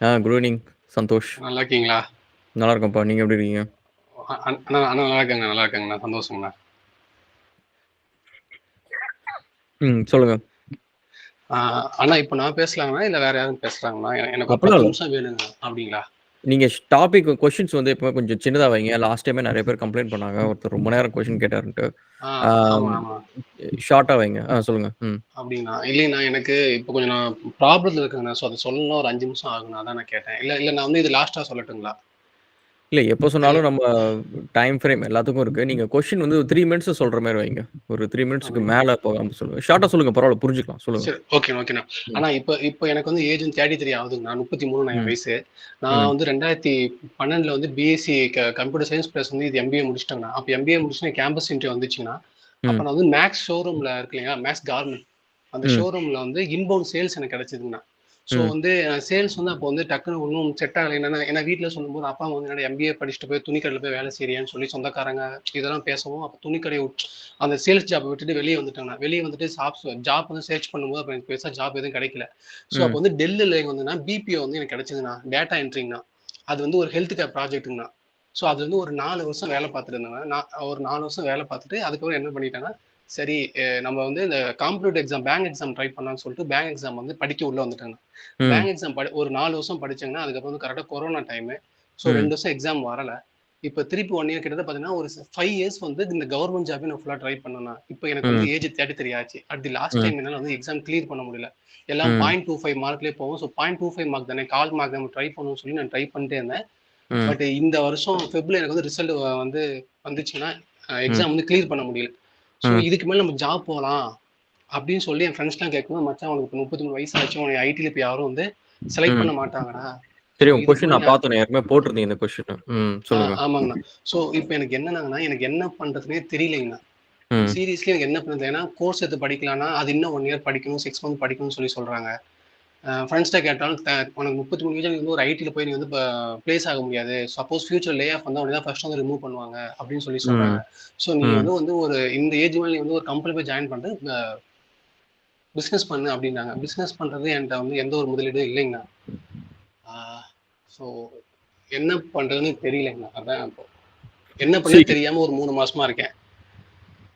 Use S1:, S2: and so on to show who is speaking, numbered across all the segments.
S1: Good evening Santhosh.
S2: நல்லா இருக்கீங்களா?
S1: நல்லா இருக்கேன்ப்பா. நீங்க எப்படி இருக்கீங்க?
S2: அண்ணா அண்ணா நல்லா இருக்காங்க, நல்லா இருக்காங்கண்ணா. சந்தோஷங்கண்ணா.
S1: சொல்லுங்க.
S2: அண்ணா இப்போ நான் பேசலாங்கண்ணா இல்லை வேற யாரும் பேசுறாங்கண்ணா? எனக்கு ஒரு
S1: அப்படிலாம்
S2: 10
S1: இல்ல.
S2: நிமிஷம் வேணுங்க. அப்படிங்களா?
S1: நீங்க டாபிக் கொஸ்டின்ஸ் வந்து எப்பவுமே கொஞ்சம் சின்னதா வைங்க. லாஸ்ட் டைமே நிறைய பேர் கம்ப்ளைண்ட் பண்ணாங்க. ஒருத்தர் ரொம்ப நேரம் கொஸ்டின் கேட்டாருன்ட்டு.
S2: ஆமா ஆமா.
S1: ஷார்ட்டா வைங்க. சொல்லுங்க.
S2: அப்படிங்கண்ணா. இல்லைங்கண்ணா, எனக்கு இப்போ கொஞ்சம் நான் ப்ராப்ளத்தில் இருக்குங்கண்ணா. ஸோ அதை சொல்லணும் ஒரு 5 நிமிஷம் ஆகுண்ணா. அதான் நான் கேட்டேன். இல்லை இல்லை, நான் வந்து இது லாஸ்ட்டாக சொல்லட்டுங்களா?
S1: இல்ல எப்போ
S2: இல்லை
S1: சொன்னாலும் நம்ம டைம் ஃப்ரேம் எல்லாத்துக்கும் இருக்கு. நீங்க கொஸ்டின் வந்து 3 மினிட்ஸ் சொல்ற மாதிரி வைங்க. ஒரு 3 மினிட்ஸ்க்கு
S2: அப்படிங்க.
S1: மேல போகாம சொல்லுங்க. ஷார்ட்டா சொல்லுங்க, பரவாயில்ல, புரிஞ்சுக்கலாம். சொல்லுங்க.
S2: சரி, ஓகேண்ணா ஓகேண்ணா.
S1: ம்.
S2: ஆனால் இப்போ இப்போ எனக்கு வந்து ஏஜ் 33 ஆகுதுங்கண்ணா. 33 என்
S1: ம்.
S2: வயசு. நான்
S1: ம்.
S2: வந்து 2012 வந்து பிஎஸ்சி கம்ப்யூட்டர் சயின்ஸ் ப்ளஸ் வந்து இது எம்பிஏ முடிச்சிட்டேங்கண்ணா. அப்போ எம்பிஏ முடிச்சுட்டு கேம்பஸ் இன்டர்வியூ வந்துச்சுங்கண்ணா. அப்போ
S1: ம்.
S2: நான் வந்து மேக்ஸ் ஷோரூமில் இருக்கு இல்லைங்களா, மேக்ஸ் கார்மெண்ட், அந்த
S1: ம்.
S2: ஷோரூமில் வந்து இன்பவுண்ட் சேல்ஸ் எனக்கு கிடைச்சதுங்கண்ணா. ஸோ
S1: ம்.
S2: வந்து சேல்ஸ் வந்து அப்போ வந்து டக்குன்னு ஒன்றும் செட் ஆகலை. ஏன்னா வீட்டில் சொல்லும்போது அப்பா வந்து என்னோட எம்பிஏ படிச்சுட்டு போய் துணிக்கடையில் போய் வேலை செய்யறியான்னு சொல்லி சொந்தக்காரங்க இதெல்லாம் பேசவும், அப்போ துணிக்கடை அந்த சேல்ஸ் ஜாப் விட்டுட்டு வெளியே வந்துட்டாங்க. வெளியே வந்துட்டு ஜாப் வந்து சர்ச் பண்ணும்போது அப்போ எனக்கு பெருசாக ஜாப் எதுவும் கிடைக்கல. ஸோ அப்போ
S1: ம்.
S2: வந்து டெல்லியில் வந்துன்னா பிபிஓ வந்து எனக்கு கிடைச்சதுண்ணா. டேட்டா என்ட்ரிங்கண்ணா. அது வந்து ஒரு ஹெல்த் கேர் ப்ராஜெக்ட்டுங்கண்ணா. ஸோ அது வந்து ஒரு 4 வருஷம் வேலை பார்த்துட்டு இருந்தேங்க. நான் ஒரு 4 வருஷம் வேலை பார்த்துட்டு அதுக்கப்புறம் என்ன பண்ணிட்டேன்னா, சரி நம்ம வந்து இந்த competitive exam bank exam try பண்ணலாம்னு சொல்லிட்டு பேங்க் எக்ஸாம் வந்து படிக்க உள்ள வந்துட்டாங்க.
S1: ம்.
S2: பேங்க் எக்ஸாம் ஒரு 4 வருஷம் படிச்சேங்கன்னா, அதுக்கப்புறம் வந்து கரெக்டாக கொரோனா டைமு. ஸோ
S1: ம்.
S2: 2 வருஷம் எக்ஸாம் வரல. இப்போ திருப்பி 1 இயர் கிட்டத்தட்ட பார்த்தீங்கன்னா, ஒரு 5 இயர்ஸ் வந்து இந்த கவர்மெண்ட் ஜாபே நான் ஃபுல்லா ட்ரை பண்ணேண்ணா. இப்போ எனக்கு வந்து
S1: ம்.
S2: ஏஜ் 33 ஆச்சு. அட் தி லாஸ்ட்
S1: ம்.
S2: டைம் என்னால வந்து எக்ஸாம் கிளியர் பண்ண முடியல. எல்லாம்
S1: ம்.
S2: 0.25 மார்க்லேயே போகும். ஸோ 0.25 மார்க் தானே, கால் மார்க் நம்ம ட்ரை பண்ணணும்னு சொல்லி நான் ட்ரை பண்ணிட்டே இருந்தேன்.
S1: ம்.
S2: பட் இந்த வருஷம் ஃபெப்ல எனக்கு வந்து ரிசல்ட் வந்து வந்துச்சுன்னா,
S1: ம்.
S2: எக்ஸாம் வந்து கிளியர் பண்ண முடியல. ஸோ
S1: ம்.
S2: இதுக்கு மேல நம்ம ஜாப் போலாம் அப்படின்னு சொல்லி என் ஃப்ரெண்ட்ஸ்லாம் கேட்கும்போது, மச்சான் உனக்கு இப்போ 33 வயசு ஆச்சு. உன்னை ஐடில இப்போ யாரும் வந்து செலக்ட்
S1: ம்.
S2: பண்ண மாட்டாங்கடா.
S1: சரி,
S2: ஸோ
S1: உங்க
S2: இதுக்கு
S1: கொஸ்டின்
S2: மேல
S1: நான் பார்த்தேனே. ஏற்கனவே போட்டிருந்தீங்க இந்த கொஸ்டின். சொல்லுங்க.
S2: ஆமாங்கண்ணா. ஸோ இப்போ எனக்கு என்னன்னாங்கண்ணா, எனக்கு என்ன பண்றதுன்னே தெரியலைங்கண்ணா.
S1: ம்.
S2: சீரியஸ்லி எனக்கு என்ன பண்றது? ஏன்னா கோர்ஸ் எடுத்து படிக்கலாம்னா, அது இன்னும் 1 இயர் படிக்கணும், 6 மந்த் படிக்கணும்னு சொல்லி சொல்றாங்க. ஃப்ரெண்ட்ஸ்ட்ட கேட்டாலும் உனக்கு 33 வயசுல நீ வந்து ஒரு ஐடில போய் நீ வந்து பிளேஸ் ஆக முடியாது. சப்போஸ் ஃபியூச்சர் லே ஆஃப் வந்தா உடனே தான் ஃபர்ஸ்ட் வந்து ரிமூவ் பண்ணுவாங்க அப்படின்னு சொல்லி
S1: ம்.
S2: சொல்றாங்க. ஸோ நீ
S1: ம்.
S2: வந்து வந்து ஒரு இந்த ஏஜ் மேல நீ வந்து ஒரு கம்பெனி போய் ஜாயின் பண்ணிட்டு பிசினஸ் பண்ணு அப்படின்னாங்க. பிசினஸ் பண்றது என்கிட்ட வந்து எந்த ஒரு முதலீடும் இல்லைங்கண்ணா. ஸோ என்ன பண்றதுன்னு தெரியலைங்கண்ணா. அதான் இப்போ என்ன பண்ணே
S1: சரி.
S2: தெரியாம ஒரு 3 மாசமா இருக்கேன்.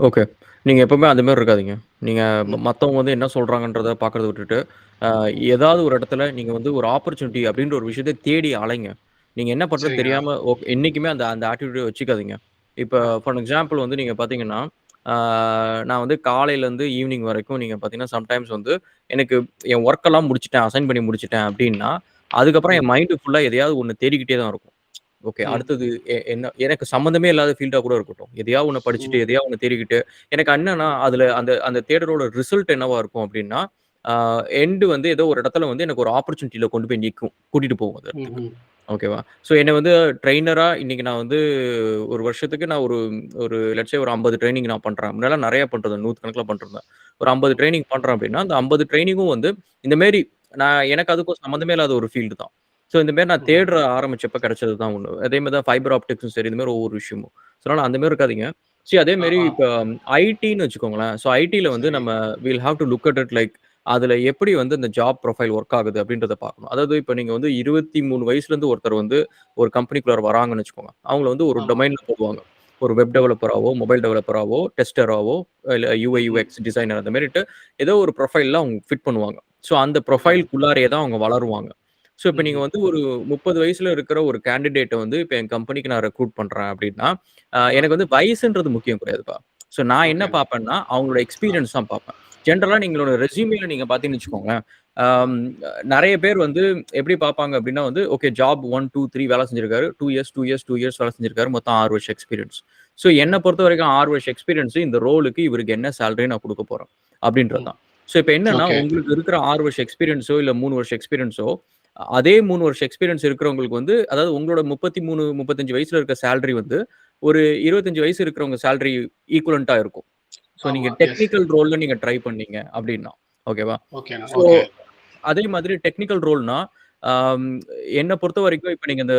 S1: ஓகே. நீங்க எப்பவுமே அந்த மாரி இருக்காதீங்க. நீங்க
S2: ம்.
S1: மத்தவங்க வந்து என்ன சொல்றாங்கன்றத பார்க்கறத விட்டுட்டு, அ ஏதாவது ஒரு இடத்துல நீங்க வந்து ஒரு ஆப்பர்ச்சுனிட்டி அப்படின்ற ஒரு விஷயத்த தேடி அலைங்க. நீங்க என்ன பண்றதுன்னு
S2: சரிங்கண்ணா.
S1: தெரியாம என்னைக்குமே அந்த அந்த ஆட்டிட்யூட வச்சுக்காதீங்க. இப்ப
S2: ஆ.
S1: ஃபார் எக்ஸாம்பிள் வந்து நீங்க பார்த்தீங்கன்னா, ஆ நான் வந்து காலையிலேருந்து ஈவினிங் வரைக்கும் நீங்க பார்த்தீங்கன்னா, சம்டைம்ஸ் வந்து எனக்கு என் வொர்க் எல்லாம் முடிச்சுட்டேன், அசைன் பண்ணி முடிச்சுட்டேன் அப்படின்னா, அதுக்கப்புறம்
S2: ம்.
S1: என் மைண்ட் ஃபுல்லா எதையாவது ஒண்ணு தேடிக்கிட்டே தான் இருக்கும். ஓகே.
S2: ம்.
S1: அடுத்தது என்ன எனக்கு சம்மந்தமே இல்லாத ஃபீல்டா கூட இருக்கட்டும். எதையாவது ஒண்ண படிச்சுட்டு,
S2: ம்.
S1: எதையாவது ஒண்ண தேடிக்கிட்டு, எனக்கு என்னன்னா, அதுல அந்த அந்த தேடலோட ரிசல்ட் என்னவா இருக்கும் அப்டின்னா, ஆ எண்ட் வந்து ஏதோ ஒரு இடத்துல வந்து எனக்கு ஒரு ஆப்பர்ச்சுனிட்டில கொண்டு போய் நிக்கும். கூட்டிட்டு போகும் அந்த இடத்துக்கு.
S2: ம்ஹ்ம்.
S1: ஓகேவா? ஸோ என்ன வந்து ட்ரெய்னரா இன்னைக்கு நான் வந்து ஒரு வருஷத்துக்கு நான் ஒரு ஒரு லெட்ஸ் சே ஒரு 50 ட்ரெய்னிங் நான் பண்றேன். முன்னாடிலாம் நெறைய பண்றேன். 100 பண்ட்டிருந்தேன். ஒரு 50
S2: ம்.
S1: ட்ரெய்னிங் பண்றேன் அப்டின்னா, அந்த 50 ட்ரெய்னிங்கும் வந்து இந்த மாரி எனக்கு அதுக்கும் சம்மந்தமே இல்லாத ஒரு ஃபீல்டு தான். ஸோ இந்த மாரி நான்
S2: ம்.
S1: தேட ஆரம்பிச்சப்ப கிடைச்சது தான் ஒண்ணு. அதே மாரி தான் ஃபைபர் ஆப்டிக்ஸும் சரி, இந்த மாரி ஒவ்வொரு விஷயமும். ஸோ அதனால அந்த மாரி இருக்காதீங்க. அதே
S2: ஆ,
S1: மாரி
S2: ஆ.
S1: இப்ப ஐடின்னு வச்சுக்கோங்களேன். ஸோ ஐடில வந்து
S2: சரி.
S1: நம்ம will have to look at it like அதுல எப்படி வந்து இந்த ஜாப் ப்ரொஃபைல் ஒர்க் ஆகுது அப்படின்றத பார்க்கணும். அதாவது இப்ப நீங்க வந்து 23 வயசுலேருந்து ஒருத்தர் வந்து ஒரு கம்பெனிக்குள்ளார வராங்கன்னு வச்சுக்கோங்க. அவங்கள வந்து ஒரு
S2: ஆமா.
S1: டொமைன்ல போடுவாங்க. ஒரு வெப்
S2: ம்.
S1: டெவலப்பராவோ, மொபைல் டெவலப்பராவோ, டெஸ்டராவோ, இல்ல யுஐ,
S2: ம்.
S1: யுஎக்ஸ் டிசைனர் அந்த மாரிட்டு ஏதோ ஒரு ப்ரொஃபைல்ல அவங்க ஃபிட் பண்ணுவாங்க. ஸோ அந்த
S2: ஓகேண்ணா.
S1: ப்ரொஃபைல்க்குள்ளாரயே தான் அவங்க வளருவாங்க. ஸோ இப்ப நீங்க
S2: ம்ஹ்ம்.
S1: வந்து ஒரு 30 வயசுல இருக்கிற ஒரு கேண்டிடேட்ட வந்து இப்ப என் கம்பெனிக்கு நான் ரெக்ரூட் பண்றேன் அப்படின்னா,
S2: ஆ.
S1: எனக்கு வந்து வயசுன்றது முக்கியம் கிடையாதுப்பா. ஸோ நான் என்ன
S2: ஓகேண்ணா.
S1: பார்ப்பேன்னா, அவங்களோட
S2: ஆ.
S1: எக்ஸ்பீரியன்ஸ் தான் பார்ப்பேன். ஜெனரலா நீங்களோட ரெஸ்யூமேல நீங்க பார்த்தீங்கன்னு வச்சுக்கோங்களேன், ஆம் நெறைய பேர் வந்து எப்படி பார்ப்பாங்க அப்படின்னா வந்து, ஓகே ஜாப் 1, 2, 3 வேலை செஞ்சிருக்காரு. 2 இயர்ஸ், 2 இயர்ஸ், 2 இயர்ஸ் வேலை செஞ்சிருக்காரு. மொத்தம் 6 வருஷம் எக்ஸ்பீரியன்ஸ். ஸோ என்ன பொறுத்தவரைக்கும் 6 வருஷம் எக்ஸ்பீரியன்ஸ் இந்த ரோலுக்கு இவருக்கு என்ன சேலரி நான் குடுக்க போறேன் அப்படின்றது
S2: ம்.
S1: தான். ஸோ இப்ப என்னன்னா,
S2: ஓகே.
S1: உங்களுக்கு இருக்கிற 6 வருஷம் எக்ஸ்பீரியன்ஸோ, இல்ல 3 வருஷம் எக்ஸ்பீரியன்ஸோ, அதே 3 வருஷம் எக்ஸ்பீரியன்ஸ் இருக்கிறவங்களுக்கு வந்து, அதாவது உங்களோட 33, 35 வயசுல இருக்க சேலரி வந்து, ஒரு 25 வயசு இருக்கிறவங்க சேலரி ஈக்குவலன்ட்டா இருக்கும். ஸோ நீங்க
S2: ஆமா. எஸ்.
S1: டெக்னிக்கல் ரோல்ல நீங்க ட்ரை பண்ணீங்க அப்டின்னா. ஓகேவா?
S2: ஓகேண்ணா.
S1: So
S2: okay.
S1: அதே மாதிரி டெக்னிக்கல் ரோல்னா, ஆம் என்ன பொறுத்தவரைக்கும் இப்ப நீங்க இந்த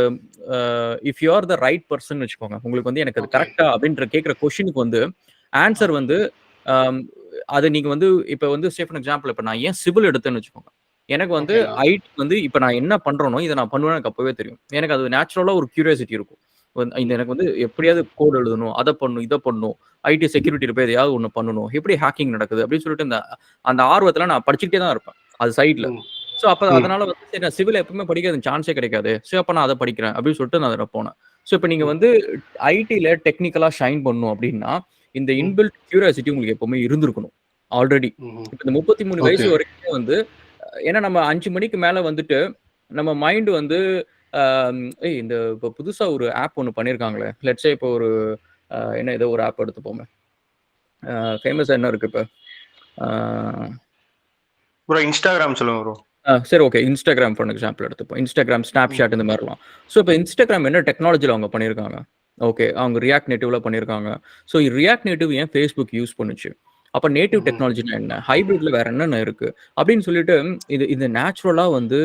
S1: if you are the right person வச்சுக்கோங்க. உங்களுக்கு வந்து எனக்கு அது
S2: ஓகே.
S1: கரெக்ட்டா அப்டின்ற கேட்கிற கொஸ்டினுக்கு வந்து
S2: ஆ.
S1: ஆன்சர் வந்து ஆம் அத நீங்க வந்து இப்ப வந்து சே ஃபார் எக்ஸாம்பிள் இப்ப நான் ஏன் சிவில் எடுத்தேன்னு வச்சுக்கோங்க. எனக்கு வந்து
S2: ஓகேண்ணா.
S1: ஐடி வந்து இப்ப நான் என்ன பண்றேனோ, இத நான் பண்ணுவேன்னு எனக்கு அப்பவே தெரியும். எனக்கு அது நேச்சுரலா ஒரு கியூரியாசிட்டி இருக்கும். இந்த எனக்கு வந்து எப்படியாவது கோட் எழுதணும், அத பண்ணணும், இத பண்ணணும். ஐடி செக்யூரிட்டில போய் எதையாவது ஒண்ணு பண்ணணும். எப்படி ஹேக்கிங் நடக்குது அப்படின்னு சொல்லிட்டு அந்த ஆர்வத்துல நான் படிச்சுக்கிட்டே தான் இருப்பேன். அது சைட்ல.
S2: ம்.
S1: ஸோ அப்ப
S2: ம்.
S1: அதனால வந்து சரி நான் சிவில் எப்பவுமே படிக்கிறது சான்ஸே கிடைக்காது. சோ அப்ப நான் அத படிக்கிறேன் அப்படின்னு சொல்லிட்டு நான் அதுல போனேன். ஸோ இப்ப நீங்க
S2: ம்.
S1: வந்து ஐடில டெக்னிக்கலா ஷைன் பண்ணணும் அப்படின்னா, இந்த
S2: ம்.
S1: இன்பில்ட் கியூரியாசிட்டி உங்களுக்கு எப்பவுமே இருந்திருக்கணும். ஆல்ரெடி.
S2: ம்.
S1: இப்ப இந்த 33
S2: ஓகே.
S1: வயசு வரைக்குமே வந்து ஏன்னா நம்ம 5 மணிக்கு மேல வந்துட்டு, நம்ம மைண்ட் வந்து அ இந்த இப்ப புதுசா ஒரு ஆப் ஒண்ணு பண்ணியிருக்காங்களே. லெட்ஸ் சே இப்போ ஒரு என்ன ஏதோ ஒரு ஆப் எடுத்துப்போமே. ஃபேமஸா என்ன இருக்கு இப்ப? அ
S3: ப்ரோ இன்ஸ்டாகிராம் சொல்லுங்க ப்ரோ.
S1: சரி ஓகே. Instagram ஃபார் எக்ஸாம்பிள் எடுத்துப்போம். Instagram,
S2: ம்.
S1: Snapchat இந்த மாரிலாம். ஸோ இப்ப Instagram என்ன டெக்னாலஜில அவங்க பண்ணியிருக்காங்க? ஓகே. அவங்க React Nativeல பண்ணியிருக்காங்க. ஸோ React Native ஏன் Facebook யூஸ் பண்ணுச்சு? அப்ப நேட்டிவ்
S2: ம்.
S1: டெக்னாலஜினா என்ன? ஹைபிரிட்ல வேற என்னென்ன இருக்கு? அப்படின்னு சொல்லிட்டு இது நேச்சுரலா வந்து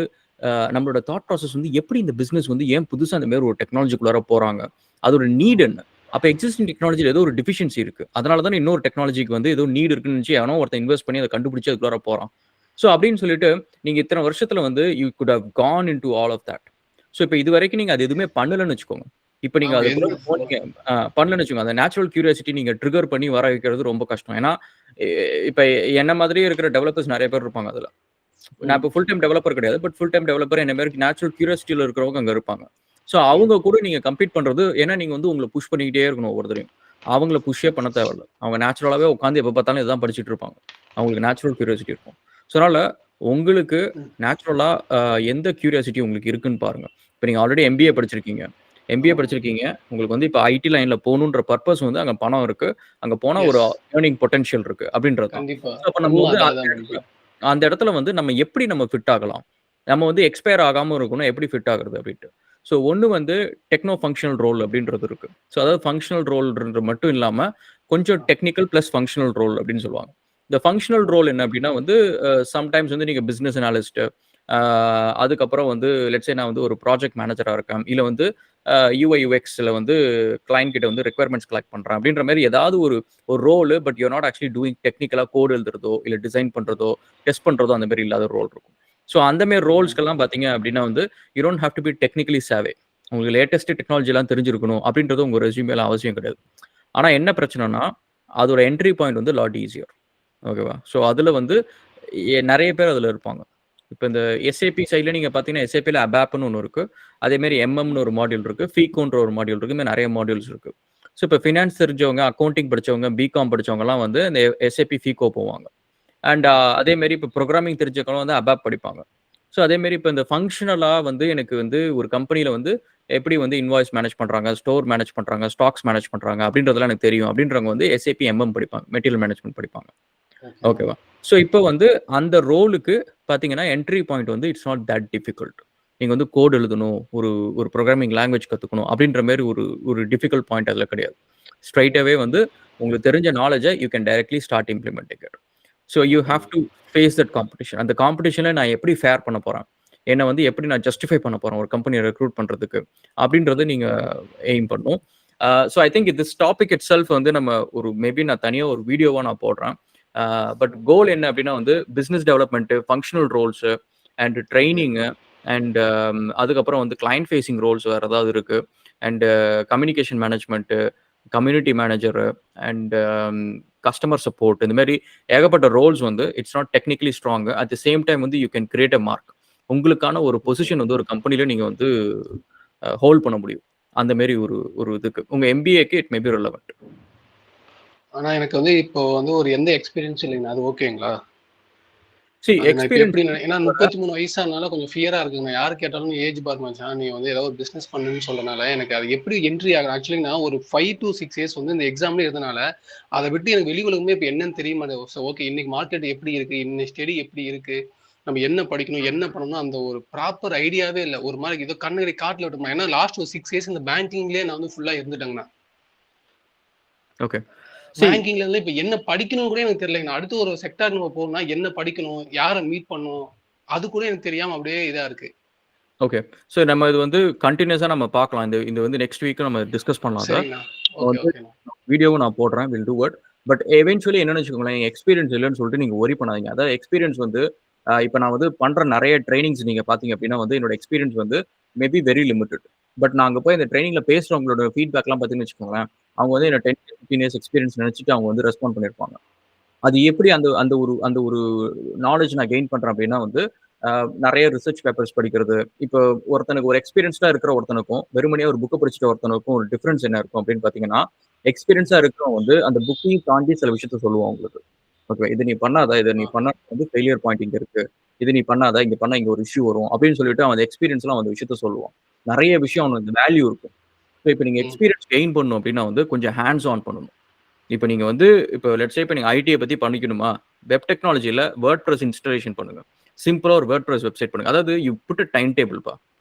S1: நம்மளோட தாட் ப்ராசஸ் வந்து எப்படி இந்த பிசினஸ் வந்து ஏன் புதுசா இந்த மாரி ஒரு டெக்னாலஜிக்குள்ளார போறாங்க? அதோட நீட் என்ன? அப்ப எக்ஸிஸ்டிங் டெக்னாலஜில ஏதோ ஒரு டெஃபிஷியன்சி இருக்கு. அதனால தானே இன்னொரு டெக்னாலஜிக்கு வந்து ஏதோ நீட் இருக்குன்னு நெனச்சு எவனோ ஒருத்தன் இன்வெஸ்ட் பண்ணி அத கண்டுபிடிச்சு அதுக்குள்ளார போறான். ஸோ அப்படின்னு சொல்லிட்டு நீங்க இத்தன வருஷத்துல வந்து you could have gone into all of that. So இப்ப இதுவரைக்கும் நீங்க அது எதுவுமே பண்ணலன்னு வச்சுக்கோங்க. இப்ப நீங்க
S2: ஆமா.
S1: அதுக்குள்ள போனீங்க பண்ணலன்னு வச்சுக்கோங்க. அந்த நேச்சுரல் கியூரியாசிட்டி நீங்க ட்ரிகர் பண்ணி வர வைக்கிறது ரொம்ப கஷ்டம். ஏன்னா, எ இப்ப என்ன மாதிரியே இருக்கிற டெவலப்பர்ஸ் நெறைய பேர் இருப்பாங்க அதுல. நான்
S2: ம்.
S1: இப்ப ஃபுல் டைம் டெவலப்பர் கிடையாது. பட் ஃபுல் டைம் டெவலப்பர் என்ன மாரி நேச்சுரல் கியூரியாசிட்டில இருக்கிறவங்க அங்க இருப்பாங்க. ஸோ
S2: ம்.
S1: அவங்க கூட நீங்க கம்பீட் பண்றது ஏன்னா நீங்க வந்து உங்கள புஷ் பண்ணிக்கிட்டே இருக்கணும் ஒவ்வொரு தடவையும். அவங்கள புஷ்ஷே பண்ண தேவையில்ல. அவங்க நேச்சுரலாவே உட்கார்ந்து எப்ப பார்த்தாலும் இதுதான் படிச்சுட்டு இருப்பாங்க. அவங்களுக்கு நேச்சுரல் கியூரியாசிட்டி இருக்கும். ஸோ அதனால உங்களுக்கு
S2: ம்.
S1: நேச்சுரலா எந்த கியூரியாசிட்டி உங்களுக்கு இருக்குன்னு பாருங்க. இப்ப நீங்க ஆல்ரெடி எம்பிஏ படிச்சிருக்கீங்க. எம்பிஏ
S2: ஆமா.
S1: படிச்சிருக்கீங்க. உங்களுக்கு வந்து இப்ப ஐடி லைன்ல போணுன்ற பர்ப்பஸ் வந்து அங்க பணம் இருக்கு. அங்க போனா ஒரு
S2: எஸ்.
S1: ஏர்னிங் பொட்டன்ஷியல் இருக்கு அப்படின்றது தான்.
S2: கண்டிப்பா.
S1: ஸோ அப்ப நம்ம
S2: உண்ம
S1: வந்து
S2: அதான்
S1: அந்த
S2: அதான்
S1: இடத்துல
S2: ப்ரோ.
S1: அந்த இடத்துல வந்து நம்ம எப்படி நம்ம ஃபிட் ஆகலாம்? நம்ம வந்து எக்ஸ்பயர் ஆகாம இருக்கணும். எப்படி ஃபிட் ஆகுறது அப்படின்ட்டு. ஸோ ஒண்ணு வந்து டெக்னோ ஃபங்ஷனல் ரோல் அப்படின்றது இருக்கு. ஸோ அதாவது ஃபங்ஷனல் ரோல்ன்றது மட்டும் இல்லாம, கொஞ்சம் டெக்னிக்கல் பிளஸ் ஃபங்ஷனல் ரோல் அப்படின்னு சொல்லுவாங்க. இந்த ஃபங்ஷனல் ரோல் என்ன அப்படின்னா வந்து, சம்டைம்ஸ் வந்து நீங்க பிசினஸ் அனாலிஸ்ட், அ அதுக்கப்புறம் வந்து லெட்ஸ் சே நான் வந்து ஒரு ப்ராஜெக்ட் மேனேஜரா இருக்கேன். இல்ல வந்து யுஐ, யுஎக்ஸ்ல வந்து கிளையன்ட் கிட்ட வந்து ரிக்வயர்மென்ட்ஸ் கலெக்ட் பண்றேன் அப்படின்ற மாரி ஏதாவது ஒரு ஒரு role but you are not actually doing டெக்னிக்கலா கோட் எழுதுறதோ, இல்ல டிசைன் பண்றதோ, டெஸ்ட் பண்றதோ அந்த மாரி இல்லாத ரோல் இருக்கும். ஸோ அந்த மாரி
S2: ம்.
S1: ரோல்ஸ்க்கெல்லாம் பார்த்தீங்க அப்படின்னா வந்து, you don't have to be technically savvy. உங்களுக்கு லேட்டஸ்ட் டெக்னாலஜிலாம் தெரிஞ்சிருக்கணும் அப்படின்றது உங்க ரெஸ்யூமேல அவசியம் கிடையாது. ஆனா என்ன பிரச்சனைன்னா, அதோட என்ட்ரி பாயிண்ட் வந்து லாட் ஈசியர். ஓகேவா? ஸோ அதுல வந்து நெறைய பேர் அதுல இருப்பாங்க. இப்ப இந்த எஸ்ஏபி சைட்ல நீங்க பார்த்தீங்கன்னா, எஸ்ஏபில அபாப்ன்னு ஒண்ணு இருக்கு. அதே மாரி எம்எம்னு ஒரு மாடியூல் இருக்கு. ஃபீகோன்ற ஒரு மாடியூல் இருக்கு. இந்த மாரி நெறைய மாடியூல்ஸ் இருக்கு. ஸோ இப்ப ஃபினான்ஸ் தெரிஞ்சவங்க, அக்கவுண்டிங் படிச்சவங்க, பிகாம் படிச்சவங்கலாம் வந்து இந்த எஸ்ஏபி ஃபீகோ போவாங்க. அண்ட்
S2: ம்.
S1: அதே மாரி இப்ப புரோகிராமிங் தெரிஞ்சவங்களும் வந்து அபாப் படிப்பாங்க. ஸோ அதே மாரி இப்ப இந்த ஃபங்ஷனலா வந்து எனக்கு வந்து ஒரு கம்பெனில வந்து எப்படி வந்து இன்வாய்ஸ் மேனேஜ் பண்றாங்க, ஸ்டோர் மேனேஜ் பண்றாங்க, ஸ்டாக்ஸ் மேனேஜ் பண்றாங்க அப்படின்றதெல்லாம் எனக்கு தெரியும் அப்படின்றவங்க வந்து எஸ்ஏபி எம்எம் படிப்பாங்க. மெட்டீரியல் மேனேஜ்மென்ட் படிப்பாங்க.
S2: ஓகேண்ணா.
S1: ஓகேவா? ஸோ இப்ப வந்து அந்த ரோலுக்கு பார்த்தீங்கன்னா, என்ட்ரி பாயிண்ட் வந்து இட்ஸ் நாட் தட் டிஃபிகல்ட். நீங்க வந்து கோட் எழுதணும், ஒரு ஒரு புரோகிராமிங் லாங்குவேஜ் கத்துக்கணும் அப்படின்ற மாரி ஒரு ஒரு டிஃபிகல்ட் பாயிண்ட் அதுல கிடையாது. ஸ்ட்ரெய்ட்டாவே வந்து உங்களுக்கு தெரிஞ்ச நாலேட்ஜ you can directly start implementing it. So you have
S2: ஓகேண்ணா.
S1: To face that competition. அந்த காம்படிஷன்ல நான் எப்படி ஃபேர் பண்ண போறேன்? என்ன வந்து எப்படி நான் ஜஸ்டிஃபை பண்ண போறேன் ஒரு கம்பெனிய ரெக்ரூட் பண்றதுக்கு? அப்படின்றத நீங்க எய்ம் பண்ணணும். So I think this topic itself வந்து நம்ம ஒரு மேபி நான் தனியா ஒரு வீடியோவா நான் போடுறேன். பட் கோல் என்ன அப்படின்னா வந்து business development, functional roles and training and அதுக்கப்புறம் வந்து கிளையன்ட் ஃபேசிங் ரோல்ஸ் வேற ஏதாவது இருக்கு. And communication management, community manager and customer support இந்த மாதிரி ஏகப்பட்ட ரோல்ஸ் வந்து it's not technically strong. At the same time வந்து you can create a mark. உங்களுக்கான ஒரு
S2: ஓகே.
S1: பொசிஷன் வந்து ஒரு கம்பெனில நீங்க வந்து ஹோல்ட் பண்ண முடியும். அந்த மாரி ஒரு ஒரு இதுக்கு உங்க எம்பிஏக்கு இட் மே பி ரிலவென்ட்.
S2: ஆனா எனக்கு வந்து இப்போ வந்து ஒரு எந்த எக்ஸ்பீரியன்ஸும் இல்லைங்கண்ணா. அது ஓகேங்களா?
S1: சி
S2: அது நான் இப்ப
S1: எக்ஸ்பீரியன்ஸ்
S2: எப்படி ஏன்னா 33 வயசானனால கொஞ்சம் ஃபியரா இருக்குங்கண்ணா. யாரு கேட்டாலும் ஏஜ் பார் மச்சான். நீ வந்து ஏதாவது ஒரு பிசினஸ் பண்ணுன்னு சொல்றனால, எனக்கு அது எப்படி என்ட்ரி ஆகுது? ஆக்சுவலி நான் ஒரு 5 டூ 6 இயர்ஸ் வந்து இந்த எக்ஸாம்லயே இருந்தனால, அத விட்டு எனக்கு வெளி உலகமே இப்ப என்னன்னு தெரிய மாட்டேங்குது. ஓகே இன்னைக்கு மார்க்கெட் எப்படி இருக்கு? இன்னைக்கு ஸ்டடி எப்படி இருக்கு? நம்ம என்ன படிக்கணும்? என்ன பண்ணணும்? அந்த ஒரு ப்ராப்பர் ஐடியாவே இல்ல. ஒரு மாரி ஏதோ கண்ணு காட்டுல விட்டோமா. ஏன்னா லாஸ்ட் ஒரு 6 இயர்ஸ் இந்த பேங்கிங்லயே நான் வந்து ஃபுல்லா இருந்துட்டேங்கண்ணா.
S1: ஓகே. சி
S2: பேங்கிங்ல இருந்து இப்ப என்ன படிக்கணும்னு கூட எனக்கு தெரியலங்கண்ணா. அடுத்து ஒரு செக்டார் நம்ம போறோம்னா என்ன படிக்கணும்? யார மீட் பண்ணணும்? அது கூட எனக்கு தெரியாம அப்படியே இதா இருக்கு.
S1: ஓகே. ஸோ நம்ம இது வந்து கன்டினியூஸா நம்ம பார்க்கலாம். இந்த இந்த வந்து நெக்ஸ்ட் வீக் நம்ம டிஸ்கஸ் பண்ணலாம் அத.
S2: சரிங்கண்ணா. ஓகே,
S1: வந்து
S2: ஓகேண்ணா.
S1: வீடியோவும் நான் போடுறேன். Will do it. But eventually என்னன்னு வச்சுக்கோங்களேன், எக்ஸ்பீரியன்ஸ் இல்லன்னு சொல்லிட்டு நீங்க வொரி பண்ணாதீங்க. அதாவது எக்ஸ்பீரியன்ஸ் வந்து இப்போ நான் வந்து பண்ற நிறைய ட்ரைனிங்ஸ் நீங்க பாத்தீங்க அப்படின்னா வந்து என்னோட எக்ஸ்பீரியன்ஸ் வந்து மேபி வெரி லிமிட்டட். பட் நான் அங்க போய் இந்த ட்ரைனிங்ல பேசுறவங்களோட ஃபீட்பேக்லாம் பார்த்தீங்கன்னு வச்சுக்கோங்களேன், அவங்க வந்து என்ன 10 இயர்ஸ் 15 இயர்ஸ் எக்ஸ்பீரியன்ஸ் நினைச்சிட்டு அவங்க வந்து ரெஸ்பாண்ட் பண்ணியிருப்பாங்க. அது எப்படி அந்த அந்த ஒரு நாலேஜ் நான் கெயின் பண்றேன் அப்படின்னா வந்து நிறைய ரிசர்ச் பேப்பர்ஸ் படிக்கிறது. இப்போ ஒருத்தனுக்கு ஒரு எக்ஸ்பீரியன்ஸ்டா இருக்கிற ஒருத்தனுக்கும் வெறுமனே ஒரு புக்கை படிச்சுட்டு ஒருத்தனுக்கும் ஒரு டிஃபரன்ஸ் என்ன இருக்கும் அப்படின்னு பாத்தீங்கன்னா, எக்ஸ்பீரியன்ஸா இருக்கிறவங்க வந்து அந்த புக்கையும் தாண்டி சில விஷயத்த சொல்லுவான் உங்களுக்கு. ஓகே, இது நீ பண்ணாத, இதை நீ பண்ணா வந்து ஃபெயிலியர் பாயிண்ட் இங்க இருக்கு, இது நீ பண்ணாத, இங்க பண்ணா இங்க ஒரு இஷ்யூ வரும் அப்படின்னு சொல்லிட்டு அவன் எக்ஸ்பீரியன்ஸ்லாம் அந்த விஷயத்த சொல்லுவான். நிறைய விஷயம் அவனுக்கு வேல்யூ இருக்கும். ஸோ இப்போ நீங்க எக்ஸ்பீரியன்ஸ் கெயின் பண்ணணும் அப்படின்னா வந்து கொஞ்சம் ஹேண்ட்ஸ் ஆன் பண்ணணும். இப்போ நீங்க வந்து இப்போ லெட்ஸ் சே இப்போ நீங்க ஐடியை பத்தி பண்ணிக்கணுமா, வெப் டெக்னாலஜில வேர்ட் ப்ரெஸ் இன்ஸ்டாலேஷன் பண்ணுங்க. சிம்பிளா ஒரு வேர்ட் ப்ரெஸ் வெப்சைட் பண்ணுங்க. அதாவது யூ புட் டைம் டேபிள்ப்பா.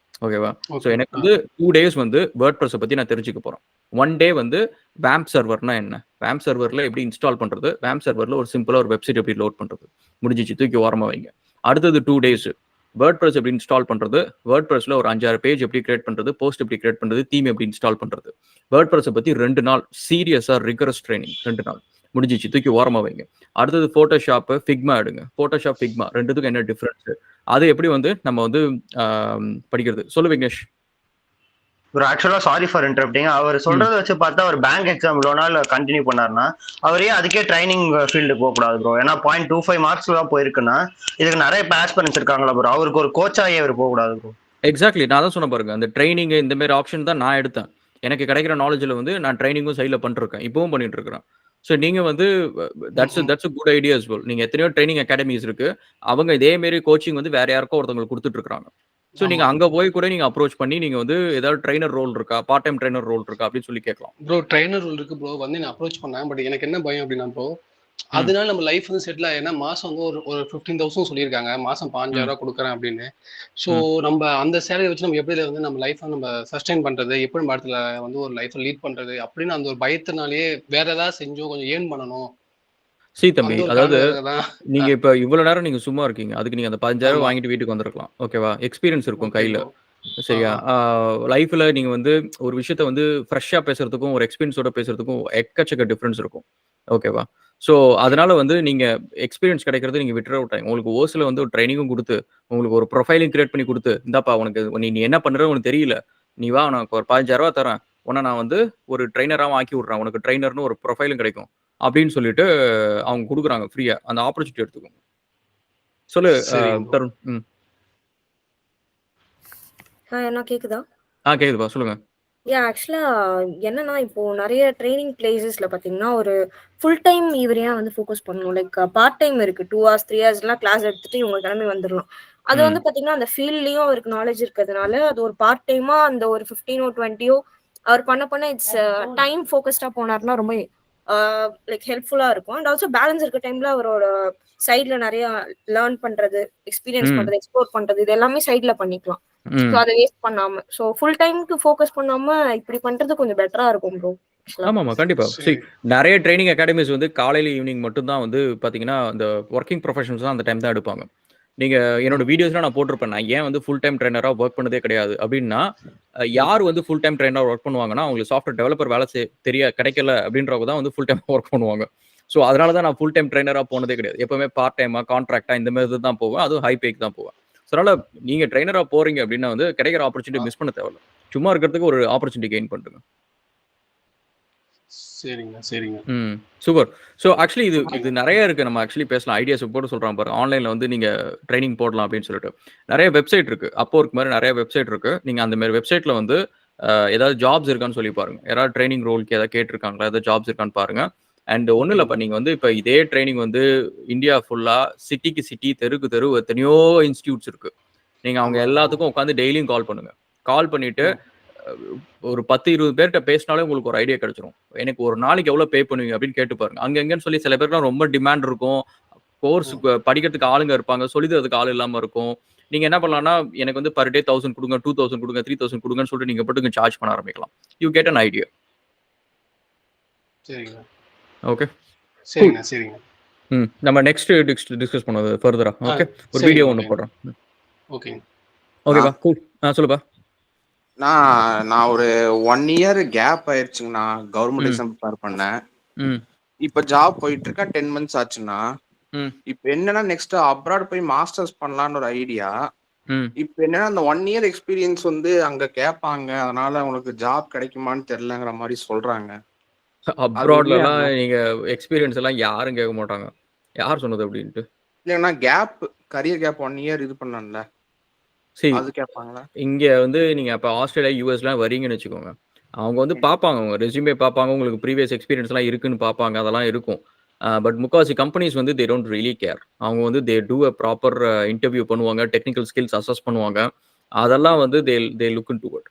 S1: ஓகேவா? ஸோ எனக்கு வந்து 2 டேஸ் வந்து வேர்ட் ப்ரெஸ்ஸை பத்தி நான் தெரிஞ்சுக்க போறேன். 1 டே வந்து வேம்ப் சர்வர்னா என்ன, வேம்ப் சர்வர்ல எப்படி இன்ஸ்டால் பண்றது, வேம்ப் சர்வர்ல ஒரு சிம்பிளா ஒரு வெப்சைட் எப்படி லோட் பண்றது, முடிஞ்சிச்சு, தூக்கி ஓரமா வைங்க. அடுத்தது 2 டேஸ் வேர்ட் ப்ரெஸ் எப்படி இன்ஸ்டால் பண்றது, வேர்ட் ப்ரெஸ்ல ஒரு 5-6 பேஜ் எப்படி கிரியேட் பண்றது, போஸ்ட் எப்படி கிரியேட் பண்றது, தீம் எப்படி இன்ஸ்டால் பண்றது. வேர்ட் ப்ரெஸ்ஸை பத்தி 2 நாள் சீரியஸா ரிகரஸ் ட்ரைனிங் 2 நாள் முடிஞ்சிச்சு, தூக்கி ஓரமா வைங்க. அடுத்தது போட்டோஷாப் ஃபிக்மா எடுங்க. போட்டோஷாப் ஃபிக்மா ரெண்டுத்துக்கும் என்ன டிஃபரன்ஸ், அது எப்படி வந்து நம்ம வந்து படிக்கிறது சொல்லு விக்னேஷ்.
S3: ஒரு ஆக்சுவலா சாரி ஃபார் இன்டரப்டிங். அவர் சொல்றத வச்சு பார்த்தா அவர் பேங்க் எக்ஸாம் இவ்வளோ நாள் கண்டினியூ பண்ணாருன்னா அவரே அதுக்கே ட்ரைனிங் ஃபீல்டு போகக்கூடாது ப்ரோ. ஏன்னா 0.25 மார்க்ஸ் தான் போயிருக்குன்னா இதுக்கு நிறைய பேஸ் பண்ணிச்சிருக்காங்களா ப்ரோ, அவருக்கு ஒரு கோச்சாகி அவர் போகக்கூடாது ப்ரோ.
S1: எக்ஸாக்ட்லி, நான் தான் சொன்ன பாருங்க, அந்த ட்ரைனிங் இந்த மாதிரி ஆப்ஷன் தான் நான் எடுத்தேன். எனக்கு கிடைக்கிற நாலேஜில் வந்து நான் ட்ரைனிங்கும் சைடில் பண்ணிருக்கேன், இப்பவும் பண்ணிட்டு இருக்கிறேன். ஸோ நீங்க வந்து that's good idea as well. நீங்க எத்தனையோ ட்ரைனிங் அகாடமிஸ் இருக்கு, அவங்க இதே மாதிரி கோச்சிங் வந்து வேற யாருக்கோ ஒருத்தவங்களுக்கு கொடுத்துட்டு இருக்காங்க. ஸோ நீங்க அங்க போய் கூட நீங்க அப்ரோச் பண்ணி நீங்க வந்து ஏதாவது ட்ரைனர் ரோல் இருக்கா, பார்ட் டைம் ட்ரைனர் ரோல் இருக்கா அப்படின்னு சொல்லி கேட்கலாம்.
S2: ப்ரோ ட்ரைனர் ரோல் இருக்கு ப்ரோ, வந்து நான் அப்ரோச் பண்ணேன். பட் எனக்கு என்ன பயம் அப்படின்னா ப்ரோ, அதனால நம்ம லைஃப் வந்து செட்டில் ஆகுனா மாசம் வந்து ஒரு 15,000 சொல்லியிருக்காங்க, மாசம் 5,000 கொடுக்குறேன் அப்படின்னு. ஸோ நம்ம அந்த சேலரி வச்சு நம்ம எப்படி வந்து நம்ம லைஃப் நம்ம சஸ்டைன் பண்றது, எப்படி நம்ம இடத்துல வந்து ஒரு லைஃப் லீட் பண்றது அப்படின்னு அந்த ஒரு பயத்தினாலேயே வேற ஏதாவது செஞ்சோம் கொஞ்சம் ஏர்ன் பண்ணணும்.
S1: தம்பி, அதாவது நீங்க இப்ப இவ்வளவு நேரம் நீங்க சும்மா இருக்கீங்க, அதுக்கு நீங்க அந்த 15,000 வாங்கிட்டு வீட்டுக்கு வந்திருக்கலாம். ஓகேவா? எக்ஸ்பீரியன்ஸ் இருக்கும் கையில. சரியா? லைஃப்ல நீங்க வந்து ஒரு விஷயத்த வந்து ஃப்ரெஷ்ஷா பேசுறதுக்கும் ஒரு எக்ஸ்பீரியன்ஸோட பேசுறதுக்கும் எக்கச்சக்க டிஃபரன்ஸ் இருக்கும். ஓகேவா? ஸோ அதனால வந்து நீங்க எக்ஸ்பீரியன்ஸ் கிடைக்கிறது நீங்க விட்டுற விட்டாங்க. உங்களுக்கு ஓசில வந்து ஒரு ட்ரைனிங்கும் கொடுத்து, உங்களுக்கு ஒரு ப்ரொஃபைலும் கிரியேட் பண்ணி கொடுத்து, இந்தாப்பா உனக்கு நீ என்ன பண்ற உனக்கு தெரியல, நீ வா நான் ஒரு 15,000 தரேன், உன்னை நான் வந்து ஒரு ட்ரைனராகவும் ஆக்கி விடுறேன், உனக்கு ட்ரைனர்னு ஒரு ப்ரொஃபைலும் கிடைக்கும் அப்படின்னு சொல்லிட்டு அவங்க கொடுக்குறாங்க ஃப்ரீயா. அந்த ஆப்பர்ச்சுனிட்டி எடுத்துக்கோங்க. சொல்லு தருண்.
S4: என்ன கேக்குதா?
S1: கேக்குதுப்பா, சொல்லுங்க.
S4: ஆக்சுவலா என்னன்னா, இப்போ நிறைய ட்ரைனிங் பிளேசஸ்ல பாத்தீங்கன்னா, ஒரு ஃபுல் டைம் இவர் ஏன் வந்து ஃபோக்கஸ் பண்ணணும். லைக் பார்ட் டைம் இருக்கு. 2 hours 3 hoursலாம் கிளாஸ் எடுத்துட்டு இவங்க கிளம்பி வந்துடலாம். அது வந்து பாத்தீங்கன்னா அந்த ஃபீல்ட்லயும் அவருக்கு நாலேஜ் இருக்கிறதுனால அது ஒரு பார்ட் டைமா அந்த ஒரு 15 20 அவர் பண்ண இட்ஸ் டைம் ஃபோக்கஸ்டா போனாருன்னா ரொம்ப லைக் ஹெல்ப்ஃபுல்லா இருக்கும். அண்ட் ஆல்சோ பேலன்ஸ் இருக்க டைம்ல அவரோட சைட்ல நிறைய லேர்ன் பண்றது, எக்ஸ்பீரியன்ஸ் பண்றது, எக்ஸ்ப்ளோர் பண்றது, இது எல்லாமே சைட்ல பண்ணிக்கலாம். சோ அதை வேஸ்ட் பண்ணாம, சோ ஃபுல் டைம்க்கு ஃபோக்கஸ் பண்ணாம இப்படி பண்றது கொஞ்சம் பெட்டரா இருக்கும் ப்ரோ.
S1: ஆமாமா, கண்டிப்பா. நிறைய ட்ரைனிங் அகாடமிஸ் வந்து காலையில ஈவினிங் மட்டும் தான் வந்து பாத்தீங்கன்னா அந்த ஒர்க்கிங் ப்ரொஃபஷனல்ஸ் தான் அந்த டைம் தான் எடுப்பாங்க. நீங்க என்னோட வீடியோஸ்லாம் நான் போட்டிருப்பேன், நான் ஏன் வந்து ஃபுல் டைம் ட்ரைனரா ஒர்க் பண்ணதே கிடையாது அப்படின்னா, யார் வந்து ஃபுல் டைம் ட்ரைனரா ஒர்க் பண்ணுவாங்கன்னா அவங்களுக்கு சாஃப்ட்வேர் டெவலப்பர் வேலை கிடைக்கல அப்படின்றவங்க தான் வந்து ஃபுல் டைம் ஒர்க் பண்ணுவாங்க. ஸோ அதனால தான் நான் ஃபுல் டைம் ட்ரைனரா போனதே கிடையாது. எப்பவுமே பார்ட் டைமா கான்ட்ராக்டா இந்த மாதிரி தான் போவேன், அதுவும் ஹை பேக்கு தான் போவேன். ஸோ அதனால நீங்க ட்ரைனரா போறீங்க அப்படின்னா வந்து கிடைக்கிற ஆப்பர்ச்சுனிட்டி மிஸ் பண்ண தேவையில்ல, சும்மா இருக்கிறதுக்கு ஒரு ஆப்பர்ச்சுனிட்டி கெயின் பண்ணுங்க.
S2: சரிங்க.
S1: சூப்பர். ஸோ ஆக்சுவலி இது நிறைய இருக்கு, நம்ம ஆக்சுவலி பேசலாம். ஐடியாஸ் போட்டு சொல்றான் பாருங்க, ஆன்லைன்ல வந்து நீங்க ட்ரைனிங் போடலாம் அப்படின்னு சொல்லிட்டு நிறைய வெப்சைட் இருக்கு. அப்போர்க் மாதிரி நிறைய வெப்சைட் இருக்கு. நீங்க அந்த மாதிரி வெப்சைட்ல வந்து ஏதாவது ஜாப்ஸ் இருக்கான்னு சொல்லி பாருங்க. யாராவது ட்ரைனிங் ரோலுக்கு ஏதாவது கேட்டிருக்காங்களா, ஏதாவது ஜாப்ஸ் இருக்கான்னு பாருங்க. அண்ட் ஒன்றும் இல்லைப்பா, நீங்க வந்து இப்போ இதே ட்ரைனிங் வந்து இந்தியா ஃபுல்லா சிட்டிக்கு சிட்டி தெருக்கு தெரு எத்தனையோ இன்ஸ்டியூட்ஸ் இருக்கு. நீங்க அவங்க எல்லாத்துக்கும் உட்காந்து டெய்லியும் கால் பண்ணுங்க. கால் பண்ணிட்டு ஒரு 10-20 பேர்கிட்ட பேசினாலே உங்களுக்கு ஒரு ஐடியா கிடைச்சிரும். எனக்கு ஒரு நாளைக்கு எவ்வளவு பே பண்ணுவீங்க அப்படின்னு கேட்டு பாருங்க. அங்க எங்கன்னு சொல்லி சில பேருக்குலாம் ரொம்ப டிமாண்ட் இருக்கும், கோர்ஸ் படிக்கிறதுக்கு ஆளுங்க இருப்பாங்க, சொல்லி தரதுக்கு ஆள் இல்லாம இருக்கும். நீங்க என்ன பண்ணலாம்னா, எனக்கு வந்து பர் டே 1000 கொடுங்க, 2000 கொடுங்க, 3000 கொடுங்கன்னு சொல்லிட்டு நீங்க பாட்டுக்கு சார்ஜ் பண்ண ஆரம்பிக்கலாம். You get an idea.
S2: சரிங்க.
S1: ஓகே,
S2: சரிங்க.
S1: நம்ம நெக்ஸ்ட் டிஸ்கஸ் பண்ணுவோம் ஃபர்தரா. ஓகே, ஒரு வீடியோ ஒன்று போடுறோம். ஓகேப்பா, கூல். சொல்லுப்பா.
S5: நான் ஒரு 1 year கேப் ஆயிடுச்சுங்கண்ணா. கவர்மெண்ட் எக்ஸாம் ப்ரிப்பேர் பண்ணேன். இப்போ ஜாப் போயிட்டு இருக்கேன். 10 months ஆச்சுண்ணா.
S1: ம்.
S5: இப்ப என்னன்னா நெக்ஸ்ட் அப்ராட் போய் மாஸ்டர்ஸ் பண்ணலாம்னு ஒரு ஐடியா.
S1: ம்.
S5: இப்ப என்னன்னா அந்த 1 இயர் எக்ஸ்பீரியன்ஸ் வந்து அங்க கேட்பாங்க. அதனால உனக்கு ஜாப் கிடைக்குமான்னு தெரியலங்கிற மாதிரி சொல்றாங்க. அது
S1: அப்ராட்லலாம்
S5: உண்மையாண்ணா?
S1: நீங்க எக்ஸ்பீரியன்ஸ் எல்லாம் யாரும் கேட்க மாட்டாங்க. யார் சொன்னது அப்படின்ட்டு?
S5: இல்லைன்னா கேப் கரியர் கேப் 1 இயர் இது பண்ணல
S1: சரி,
S5: அது கேட்பாங்களா?
S1: இங்க வந்து நீங்க அப்ப ஆஸ்திரேலியா, யுஎஸ்லாம் வரீங்கன்னு வச்சுக்கோங்க. அவங்க வந்து பார்ப்பாங்க. உங்க ரெஸ்யூமே பார்ப்பாங்க. உங்களுக்கு ப்ரீவியஸ் எக்ஸ்பீரியன்ஸ்லாம் இருக்குன்னு பார்ப்பாங்க. அதெல்லாம் இருக்கும். பட் முக்காவாசி கம்பெனிஸ் வந்து தே டோன்ட் ரியலி கேர். அவங்க வந்து they do a proper interview பண்ணுவாங்க. டெக்னிக்கல் ஸ்கில்ஸ் அசஸ் பண்ணுவாங்க. அதெல்லாம் வந்து தே லுக் இன்டு இட்.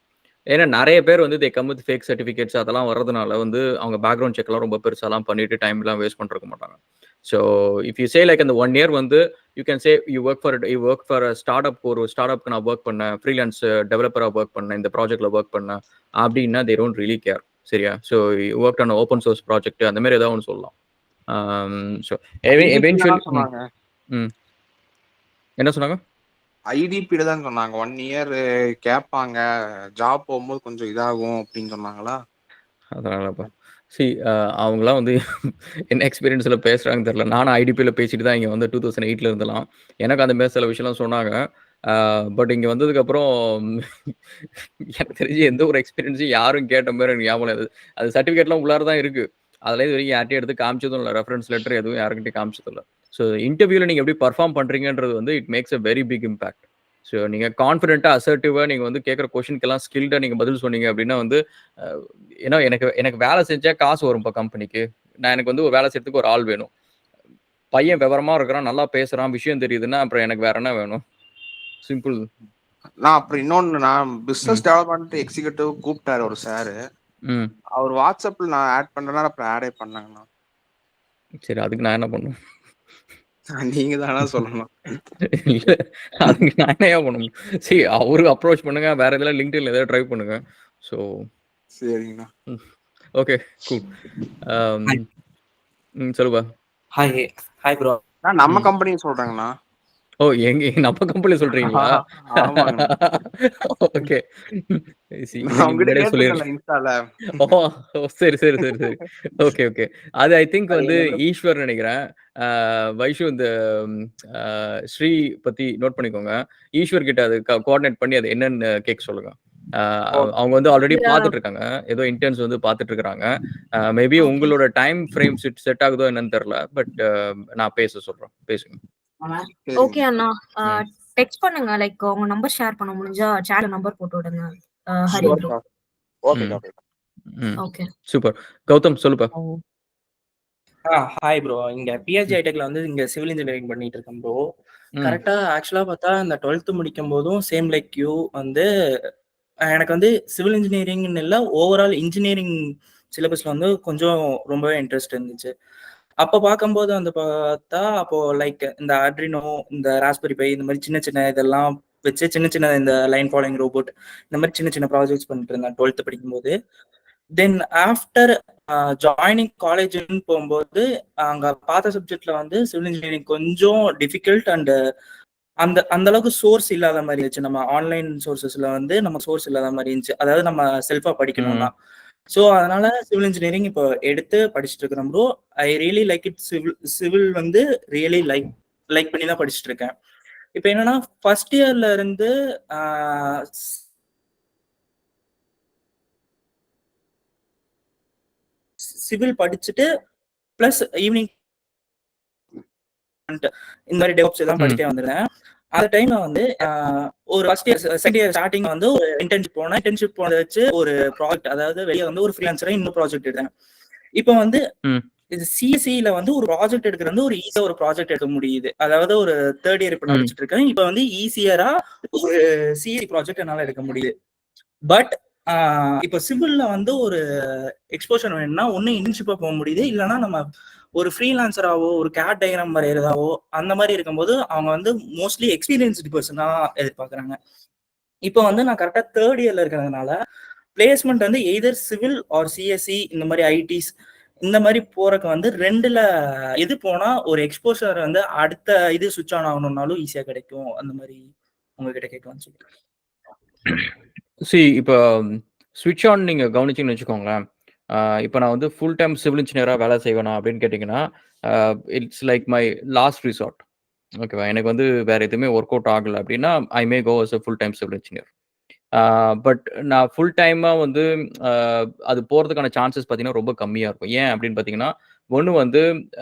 S1: ஏன்னா நெறைய பேர் வந்து they come with fake certificates அதெல்லாம் வரதுனால வந்து அவங்க பேக்ரவுண்ட் செக்லாம் ரொம்ப பெருசாலாம் பண்ணிட்டு டைம்லாம் வேஸ்ட் பண்ணிருக்க மாட்டாங்க. So if you say like அந்த 1 இயர் வந்து you can say you work for start up ஒரு ஸ்டார்ட் அப்க்கு நான் ஒர்க் பண்ணேன். ஃப்ரீலான்ஸ் டெவலப்பரா ஒர்க் பண்ணேன். இந்த ப்ராஜெக்ட்ல ஒர்க் பண்ணேன். அப்படின்னா தே டோன்ட் ரியலி கேர். சரியா? So work on open source project அந்த மாதிரி ஏதாவது ஒன்று சொல்லலாம். ஸோ எவென்ச்சுவலி
S5: சொன்னாங்க.
S1: என்ன சொன்னாங்க?
S5: ஐடிபில தான் சொன்னாங்க 1 இயர் கேட்பாங்க. ஜாப் போகும்போது கொஞ்சம் இதாகும் அப்படின்னு சொன்னாங்களா?
S1: அதனாலப்பா. அவங்கலாம் வந்து என்ன எக்ஸ்பீரியன்ஸ்ல பேசுறாங்கன்னு தெரியல. நானும் ஐடிபில பேசிட்டு தான் இங்க வந்து 2008ல இருந்தலாம். எனக்கு அந்த மாரி சில விஷயம்லாம் சொன்னாங்க. பட் இங்க வந்ததுக்கப்புறம் எனக்கு தெரிஞ்சு எந்த ஒரு எக்ஸ்பீரியன்ஸையும் யாரும் கேட்ட மாரி எனக்கு ஞாபகம் இல்ல. அது சர்டிஃபிகேட்லாம் உள்ளார தான் இருக்கு. அதெல்லாம் இதுவரைக்கும் யார்ட்டயும் எடுத்து காமிச்சதும் இல்ல. ரெஃபரன்ஸ் லெட்டர் எதுவும் யார்கிட்டயும் காமிச்சதும் இல்ல. ஸோ இன்டர்வியூல நீங்க எப்படி பெர்ஃபார்ம் பண்றீங்கன்றது வந்து it makes a very big impact. So நீங்க கான்ஃபிடென்ட்டா, அசர்ட்டிவா நீங்க வந்து கேட்கிற கொஸ்டின்க்கெல்லாம் ஸ்கில்டா நீங்க பதில் சொன்னீங்க அப்படின்னா வந்து ஏன்னா எனக்கு எனக்கு வேலை செஞ்சா காசு வரும்ப்பா கம்பெனிக்கு. எனக்கு வந்து ஒரு வேலை செய்யறதுக்கு ஒரு ஆள் வேணும். பையன் விவரமா இருக்கிறான், நல்லா பேசுறான், விஷயம் தெரியுதுன்னா அப்புறம் எனக்கு வேற என்ன வேணும்? சிம்பிள்.
S5: நான் அப்புறம் இன்னொன்னு நான் பிசினஸ் டெவலப்மெண்ட் எக்ஸிகியூட்டிவ் கூப்பிட்டாரு ஒரு சார். அவர் வாட்ஸ்அப்ல நான் ஆட் பண்றேன்னா அப்புறம் ஆடே பண்ணாங்கண்ணா.
S1: சரி, அதுக்கு நான் என்ன பண்ணணும்?
S5: நீங்க தானா சொல்லணும்.
S1: இல்ல, அதுக்கு நான் என்னையா பண்ணணும்? சரி, அவருக்கு அப்ரோச் பண்ணுங்க. வேற எதுல லிங்க்டின்ல ஏதாவது ட்ரை பண்ணுங்க. ஸோ
S5: சரிங்கண்ணா.
S1: Okay, cool. சொல்லுப்பா.
S6: Hi bro.
S5: நான் நம்ம கம்பெனி சொல்றேங்கண்ணா.
S1: ஓ, எங்க நம்ம கம்பெனி சொல்றீங்களா?
S5: ஆமாங்கண்ணா.
S1: ஓகே.
S5: நான் உங்ககிட்ட கேட்டிருக்கேன்ல இன்ஸ்டால.
S1: சரி. ஓகே. அது ஐ திங்க் வந்து ஈஸ்வர் நினைக்கிறேன். வைஷு இந்த ஸ்ரீ பத்தி நோட் பண்ணிக்கோங்க. ஈஸ்வர் கிட்ட அது கோஆர்டினேட் பண்ணி அது என்னன்னு கேட்க சொல்லுங்க. அவங்க வந்து ஆல்ரெடி பாத்துட்டு இருக்காங்க. ஏதோ இன்டர்ன்ஸ் வந்து பாத்துட்டு இருக்காங்க. மேபி உங்களோட டைம் ஃப்ரேம் செட் ஆகுதோ என்னன்னு தெரியல. பட் நான் பேச சொல்றேன். பேசுங்க.
S4: ஓகே அண்ணா, டெக்ஸ்ட் பண்ணுங்க. லைக் உங்க நம்பர் ஷேர் பண்ண முடிஞ்சா சேட்ல நம்பர் போட்டு விடுங்க. Hari bro.
S5: Okay.
S1: Super. Gautam சொல்லுப்பா.
S6: Hi bro. இங்க பிஹெச்டி ஹைடெக்ல வந்து இங்க சிவில் இன்ஜினியரிங் பண்ணிட்டு இருக்கேன் ப்ரோ. கரெக்டா ஆக்சுவலா பார்த்தா இந்த 12th முடிக்கும் போதும் சேம் லைக் யூ வந்து எனக்கு வந்து சிவில் இன்ஜினியரிங்னு இல்லை, ஓவரால் இன்ஜினியரிங் சிலபஸ்ல வந்து கொஞ்சம் ரொம்பவே இன்ட்ரெஸ்ட் இருந்துச்சு. அப்போ பார்க்கும்போது வந்து பார்த்தா அப்போ லைக் இந்த ஆட்ரினோ, இந்த ராஸ்பெரி பை, இந்த மாதிரி சின்ன சின்ன இதெல்லாம் வச்சு சின்ன இந்த லைன் ஃபாலோயிங் ரோபோட், இந்த மாதிரி சின்ன ப்ராஜெக்ட்ஸ் பண்ணிட்டு இருந்தேன் 12th படிக்கும்போது. தென் ஆஃப்டர் ஜாயினிங் காலேஜ்னு போகும்போது அங்க பார்த்த சப்ஜெக்ட்ல வந்து சிவில் இன்ஜினியரிங் கொஞ்சம் டிஃபிகல்ட் அண்ட் அந்த அளவுக்கு சோர்ஸ் இல்லாத மாதிரி இருந்துச்சு. நம்ம ஆன்லைன் சோர்சஸ்ல வந்து நம்ம சோர்ஸ் இல்லாத மாதிரி இருந்துச்சு. அதாவது நம்ம செல்ஃபா படிக்கணும்னா. ஸோ அதனால சிவில் இன்ஜினியரிங் இப்போ எடுத்து படிச்சுட்டு இருக்கிறோம் bro. I really like it. Civil வந்து ரியலி லைக் பண்ணி தான் படிச்சுட்டு இருக்கேன். இப்போ என்னன்னா ஃபர்ஸ்ட் இயர்ல இருந்து சிவில் படிச்சுட்டு பிளஸ் ஈவினிங் இந்த மாதிரி டெவலப்ஸ் எல்லாம் படிச்சுட்டே வந்துருந்தேன். அந்த டைம்ல வந்து ஒரு first year second year starting வந்து ஒரு இன்டர்ன்ஷிப் போனேன். இன்டர்ன்ஷிப் போனதை வச்சு ஒரு ப்ராஜெக்ட், அதாவது வெளியே வந்து ஒரு ஃப்ரீலான்சரா இன்னும் ப்ராஜெக்ட் எடுத்தேன். இப்போ வந்து இது சிஎஸ்சில வந்து ஒரு ப்ராஜெக்ட் எடுக்கிறது வந்து ஒரு ஈஸியா ஒரு ப்ராஜெக்ட் எடுக்க முடியுது. அதாவது ஒரு தேர்ட் இயர் இப்ப படிச்சுட்டு இருக்கேன். இப்போ வந்து ஈஸியரா ஒரு சிஎஸ்சி ப்ராஜெக்ட் என்னால எடுக்க முடியுது. பட் இப்போ சிவில்ல வந்து ஒரு எக்ஸ்போஷர் வேணும்னா ஒன்னு இன்டர்ன்ஷிப்பா போக முடியுது, இல்லைன்னா நம்ம ஒரு ஃப்ரீலான்சராவோ ஒரு கேட் டயக்ராம் வரைகிறதாவோ அந்த மாதிரி இருக்கும்போது அவங்க வந்து மோஸ்ட்லி எக்ஸ்பீரியன்ஸ்டு பர்சன் தான் எதிர்பார்க்குறாங்க. இப்போ வந்து நான் கரெக்டா தேர்ட் இயர்ல இருக்கிறதுனால பிளேஸ்மெண்ட் வந்து எய்தர் சிவில் ஆர் சிஎஸ்சி இந்த மாதிரி ஐடிஸ் இந்த மாதிரி போறக்கு வந்து ரெண்டுல எது போனா ஒரு எக்ஸ்போஷர் வந்து அடுத்த இது சுவிட்ச் ஆன் ஆகணும்னாலும் ஈஸியா கிடைக்கும். அந்த மாதிரி உங்ககிட்ட கேட்கலாம்னு சொல்லிட்டு.
S1: இப்போ ஸ்விட்ச் ஆன் நீங்க கவனிச்சிங்கன்னு வச்சுக்கோங்களேன். இப்போ நான் வந்து ஃபுல் டைம் சிவில் இன்ஜினியராக வேலை செய்வேனா அப்படின்னு கேட்டிங்கன்னா, it's like my last resort. ஓகேவா? எனக்கு வந்து வேற எதுவுமே ஒர்க் அவுட் ஆகல அப்படின்னா, I may go as a full time civil engineer. But நான் ஃபுல் டைமா வந்து அ அது போறதுக்கான சான்சஸ் பார்த்தீங்கன்னா, ரொம்ப கம்மியா இருக்கும். ஏன் அப்படின்னு பார்த்தீங்கன்னா, ஒண்ணு வந்து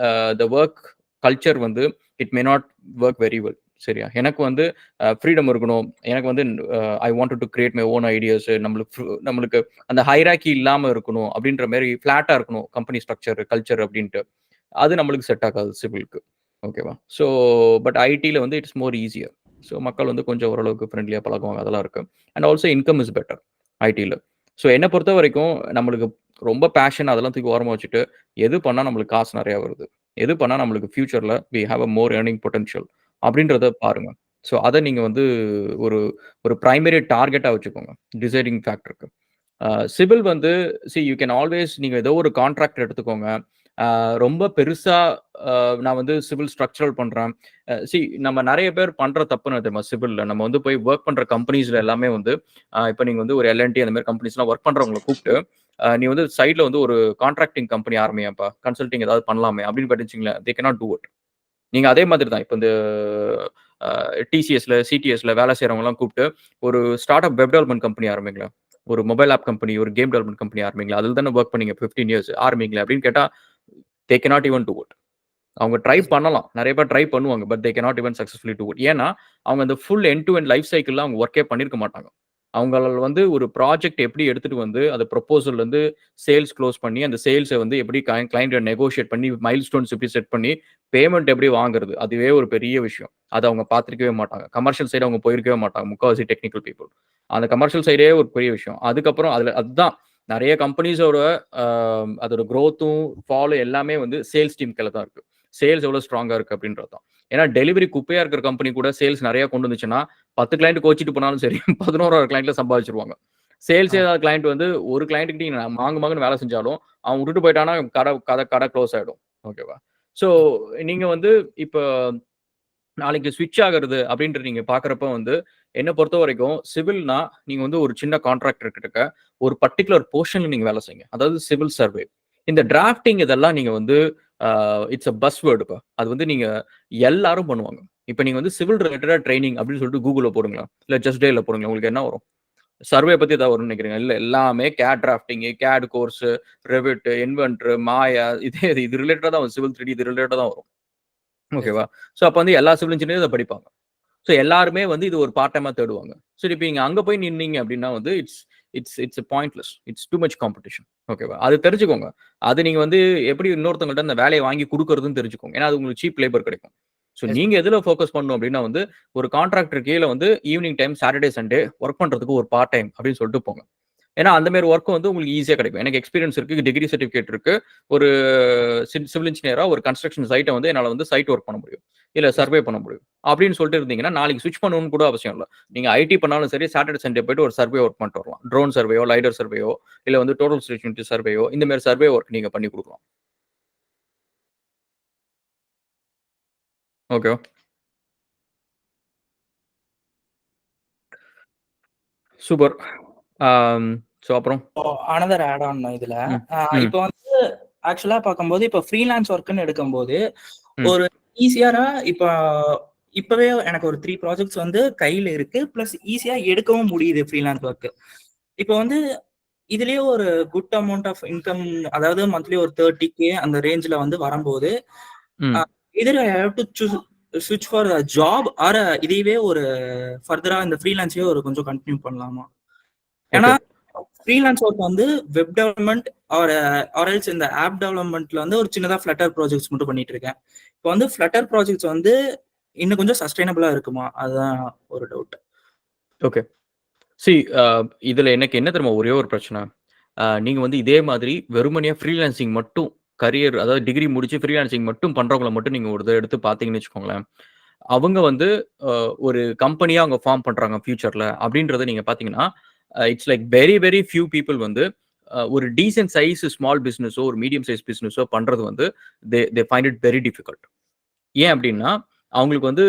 S1: த வொர்க் கல்ச்சர் வந்து it may not work very well. சரியா? எனக்கு வந்து ஃப்ரீடம் இருக்கணும். எனக்கு வந்து I wanted two create my own ideas. நம்மளுக்கு அந்த ஹைரார்கி இல்லாம இருக்கணும் அப்படின்ற மாரி ஃப்ளாட்டா இருக்கணும் கம்பெனி ஸ்ட்ரக்சர், கல்ச்சர் அப்படின்ட்டு. அது நம்மளுக்கு செட் ஆகாது சிவில்க்கு. ஓகேவா? ஸோ பட் ஐடில வந்து இட்ஸ் மோர் ஈசியர். ஸோ மக்கள் வந்து கொஞ்சம் ஓரளவுக்கு ஃப்ரெண்ட்லியா பழகுவாங்க. அதெல்லாம் இருக்கு. And also income is better ஐடில. ஸோ என்ன பொறுத்தவரைக்கும் நம்மளுக்கு ரொம்ப பேஷன் அதெல்லாம் தூக்கி ஓரமா வச்சுட்டு, எது பண்ணா நம்மளுக்கு காசு நெறையா வருது? எது பண்ணா நம்மளுக்கு ஃபியூச்சர்ல we have a more earning potential அப்படின்றத பாருங்க. ஸோ அத நீங்க வந்து ஒரு ஒரு பிரைமரி டார்கெட்டா வச்சுக்கோங்க. டிசைடிங் ஃபேக்டருக்கு. சிவில் வந்து யூ கேன் ஆல்வேஸ் நீங்க ஏதோ ஒரு கான்ட்ராக்ட் எடுத்துக்கோங்க. ரொம்ப பெருசா நான் வந்து சிவில் ஸ்ட்ரக்சரல் பண்றேன். நம்ம நெறைய பேர் பண்ற தப்பு என்ன தெரியுமா? சிவில்ல நம்ம வந்து போய் வொர்க் பண்ற கம்பெனிஸ்ல எல்லாமே வந்து இப்ப நீங்க வந்து ஒரு எல்&டி அந்த மாரி கம்பெனிஸ்லாம் வொர்க் பண்றவங்கள கூப்ட்டு, நீ வந்து சைட்ல வந்து ஒரு கான்ட்ராக்டிங் கம்பெனி ஆரம்பியேன்ப்பா. கன்சல்டிங் ஏதாவது பண்ணலாமே அப்படின்னு கேட்டுச்சுங்களேன், தே கேனாட் டூ இட். நீங்க அதே மாதிரி தான். இப்ப இந்த டிசிஎஸ்ல, சிடிஎஸ்ல வேலை செய்றவங்கலாம் கூப்ட்டு, ஒரு start up web development company ஆரம்பிங்களேன். ஒரு மொபைல் ஆப் கம்பெனி, ஒரு கேம் டெவலப்மென்ட் கம்பெனி ஆரம்பிங்களேன். அதில தானே வொர்க் பண்ணீங்க 15 இயர்ஸ். ஆரம்பிங்களேன் அப்படின்னு கேட்டா, they cannot even do it. அவங்க ட்ரை பண்ணலாம். நெறைய பேர் ட்ரை பண்ணுவாங்க. But they cannot even successfully do it. ஏன்னா, அவங்க அந்த full end to end life சைக்கிள்ல அவங்க வொர்க்கே பண்ணியிருக்க மாட்டாங்க. அவங்களால வந்து ஒரு ப்ராஜெக்ட் எப்படி எடுத்துட்டு வந்து, அது ப்ரொபோசல்லேருந்து சேல்ஸ் குளோஸ் பண்ணி, அந்த சேல்ஸ வந்து எப்படி கிளையன்ட்ட நெகோஷியேட் பண்ணி, மைல்ஸ்டோன்ஸ் எப்படி செட் பண்ணி, பேமெண்ட் எப்படி வாங்குறது? அதுவே ஒரு பெரிய விஷயம். அத அவங்க பார்த்திருக்கவே மாட்டாங்க. கமர்ஷியல் சைடு அவங்க போயிருக்கவே மாட்டாங்க. முக்காவாசி டெக்னிக்கல் பீப்பிள். அந்த கமர்ஷியல் சைடே ஒரு பெரிய விஷயம். அதுக்கப்புறம் அதுதான் நெறைய கம்பெனிஸோட அ அதோட குரோத்தும், ஃபாலும் எல்லாமே வந்து சேல்ஸ் டீம் கையில தான் இருக்கு. சேல்ஸ் எவ்வளோ ஸ்ட்ராங்கா இருக்கு அப்படின்றது தான். ஏன்னா டெலிவரி குப்பையா இருக்கிற கம்பெனி கூட சேல்ஸ் நெறைய கொண்டு வந்துச்சுன்னா, 10 கிளையன்ட் கோச்சிட்டு போனாலும் சரி, 11வது கிளையன்ட்ல சம்பாதிச்சுருவாங்க. சேல்ஸே ஏதாவது கிளையன்ட் வந்து ஒரு கிளையன்ட் கிட்ட நீங்க மாங்கு மாங்குன்னு வேலை செஞ்சாலும், அவன் விட்டுட்டு போயிட்டான்னா கடை க்ளோஸ் ஆயிடும். ஓகேவா? ஸோ நீங்க வந்து இப்ப நாளைக்கு ஸ்விட்ச் ஆகுறது அப்படின்ட்டு நீங்க பார்க்குறப்ப வந்து, என்ன பொறுத்தவரைக்கும் சிவில்னா, நீங்க வந்து ஒரு சின்ன கான்ட்ராக்டர் கிட்டக்க ஒரு பர்ட்டிகுலர் போர்ஷன்ல நீங்க வேலை செய்யுங்க. அதாவது சிவில் சர்வே. இந்த டிராஃப்டிங் இதெல்லாம் நீங்க வந்து இட்ஸ் அ பஸ் வேர்டுப்பா. அது வந்து நீங்க எல்லாரும் பண்ணுவாங்க. இப்ப நீங்க வந்து சிவில் ரிலேட்டடா ட்ரெய்னிங் அப்படின்னு சொல்லிட்டு Googleல போடுங்களேன். இல்ல ஜஸ்ட் டயல்ல போடுங்களேன். உங்களுக்கு என்ன வரும்? சர்வே பத்தி ஏதாவது வரும்னு நினைக்கிறீங்க? இல்ல எல்லாமே CAD drafting, CAD course, Revit, Inventor, Maya இது ரிலேட்டடா தான் வரும். சிவில் 3D இது ரிலேட்டடா தான் வரும். ஓகேவா? ஸோ அப்ப வந்து எல்லா சிவில் இன்ஜினியரும் இத படிப்பாங்க. ஸோ எல்லாருமே வந்து இது ஒரு பார்ட் டைமா தேடுவாங்க. சரி இப்ப நீங்க அங்க போய் நின்னீங்க அப்படின்னா வந்து it's it's it's pointless. It's too much competition. ஓகேவா? அது தெரிஞ்சுக்கோங்க. அது நீங்க வந்து எப்படி இன்னொருத்தவங்கள்ட்ட அந்த வேலைய வாங்கி குடுக்குறதுன்னு தெரிஞ்சுக்கோங்க. ஏன்னா அது உங்களுக்கு சீப் லேபர் கிடைக்கும். ஸோ நீங்க எதுல ஃபோக்கஸ் பண்ணணும் அப்படின்னா வந்து ஒரு கான்ட்ராக்டர் கீழ வந்து evening time Saturday, Sunday work பண்றதுக்கு ஒரு பார்ட் டைம் அப்படின்னு சொல்லிட்டு போங்க. ஏன்னா அந்த மாரி வொர்க் வந்து உங்களுக்கு ஈஸியா கிடைக்கும். எனக்கு எக்ஸ்பீரியன்ஸ் இருக்கு. டிகிரி சர்டிபிகேட் இருக்கு. ஒரு சிவில் இன்ஜினியரா ஒரு கன்ஸ்ட்ரக்ஷன் சைட்ட வந்து என்னால வந்து சைட் வொர்க் பண்ண முடியும். இல்ல சர்வே பண்ண முடியும். அப்படின்னு சொல்லிட்டு இருந்தீங்கன்னா, நாளைக்கு ஸ்விட்ச் பண்ணணும்னு கூட அவசியம் இல்ல. நீங்க ஐடி பண்ணாலும் சரி, சாட்டர்டே, சண்டே போயிட்டு ஒரு சர்வே வொர்க் பண்ணிட்டு வரலாம். ட்ரோன் சர்வேயோ, லைடர் சர்வேயோ, இல்ல வந்து டோட்டல் ஸ்டேஷனரி சர்வேயோ, இந்த மாரி சர்வே வொர்க் நீங்க பண்ணி குடுக்கலாம். ஓகேவா? சூப்பர். ஆம். ஸோ அப்புறம்?
S6: அனதர் ஆட் ஆன் இதுல.
S1: ம். ம்.
S6: இப்ப வந்து ஆக்சுவலா பார்க்கும்போது, இப்ப ஃப்ரீலான்ஸ் ஒர்க்ன்னு எடுக்கும்போது,
S1: ம்.
S6: ஒரு ஈஸியாரா இப்பவே எனக்கு ஒரு 3 ப்ராஜெக்ட்ஸ் வந்து கையில இருக்கு. பிளஸ் ஈஸியா எடுக்கவும் முடியுது ஃப்ரீலான்ஸ் ஒர்க். இப்ப வந்து இதுலயே ஒரு குட் அமௌண்ட் ஆஃப் இன்கம், அதாவது மந்த்லி ஒரு 30K அந்த ரேஞ்ச்ல வந்து வரும்போது,
S1: ம்.
S6: எதிர் ஐ ஹேவ் டு ஸ்விட்ச் ஃபார் அ ஜாப் ஆர் இதுவே ஒரு ஃபர்தரா இந்த ஃப்ரீலான்ஸையே ஒரு கொஞ்சம் கண்டினியூ பண்ணலாமா? ஏன்னா ஃப்ரீலான்ஸ் ஒர்க் வந்து வெப் டெவலப்மெண்ட் ஆர் எல்ஸ் இந்த ஆப் டெவலப்மெண்ட்ல வந்து ஒரு சின்னதா ஃப்ளட்டர் ப்ராஜெக்ட்ஸ் மட்டும் பண்ணிட்டு இருக்கேன். இப்போ வந்து ஃப்ளட்டர் ப்ராஜெக்ட்ஸ் வந்து இன்னும் கொஞ்சம் சஸ்டைனபிளா இருக்குமா? அதுதான் ஒரு டவுட்.
S1: ஓகே. சி இதுல எனக்கு என்ன தெரியுமா ஒரே ஒரு பிரச்சனை. நீங்க வந்து இதே மாதிரி வெறுமனே ஃப்ரீலான்சிங் மட்டும் கரியர் அதாவது டிகிரி முடிச்சு ஃப்ரீலான்சிங் மட்டும் பண்றவங்கள மட்டும் நீங்க ஒரு இத எடுத்து பார்த்தீங்கன்னு வச்சுக்கோங்களேன். அவங்க வந்து ஒரு கம்பெனியா அவங்க ஃபார்ம் பண்றாங்க ஃபியூச்சர்ல அப்படின்றத நீங்க பார்த்தீங்கன்னா, it's like very very few people வந்து ஒரு டீசென்ட் சைஸ் ஸ்மால் பிசினஸோ, ஒரு மீடியம் சைஸ் பிசினஸோ பண்றது வந்து they find it very difficult. ஏன் அப்படின்னா, அவங்களுக்கு வந்து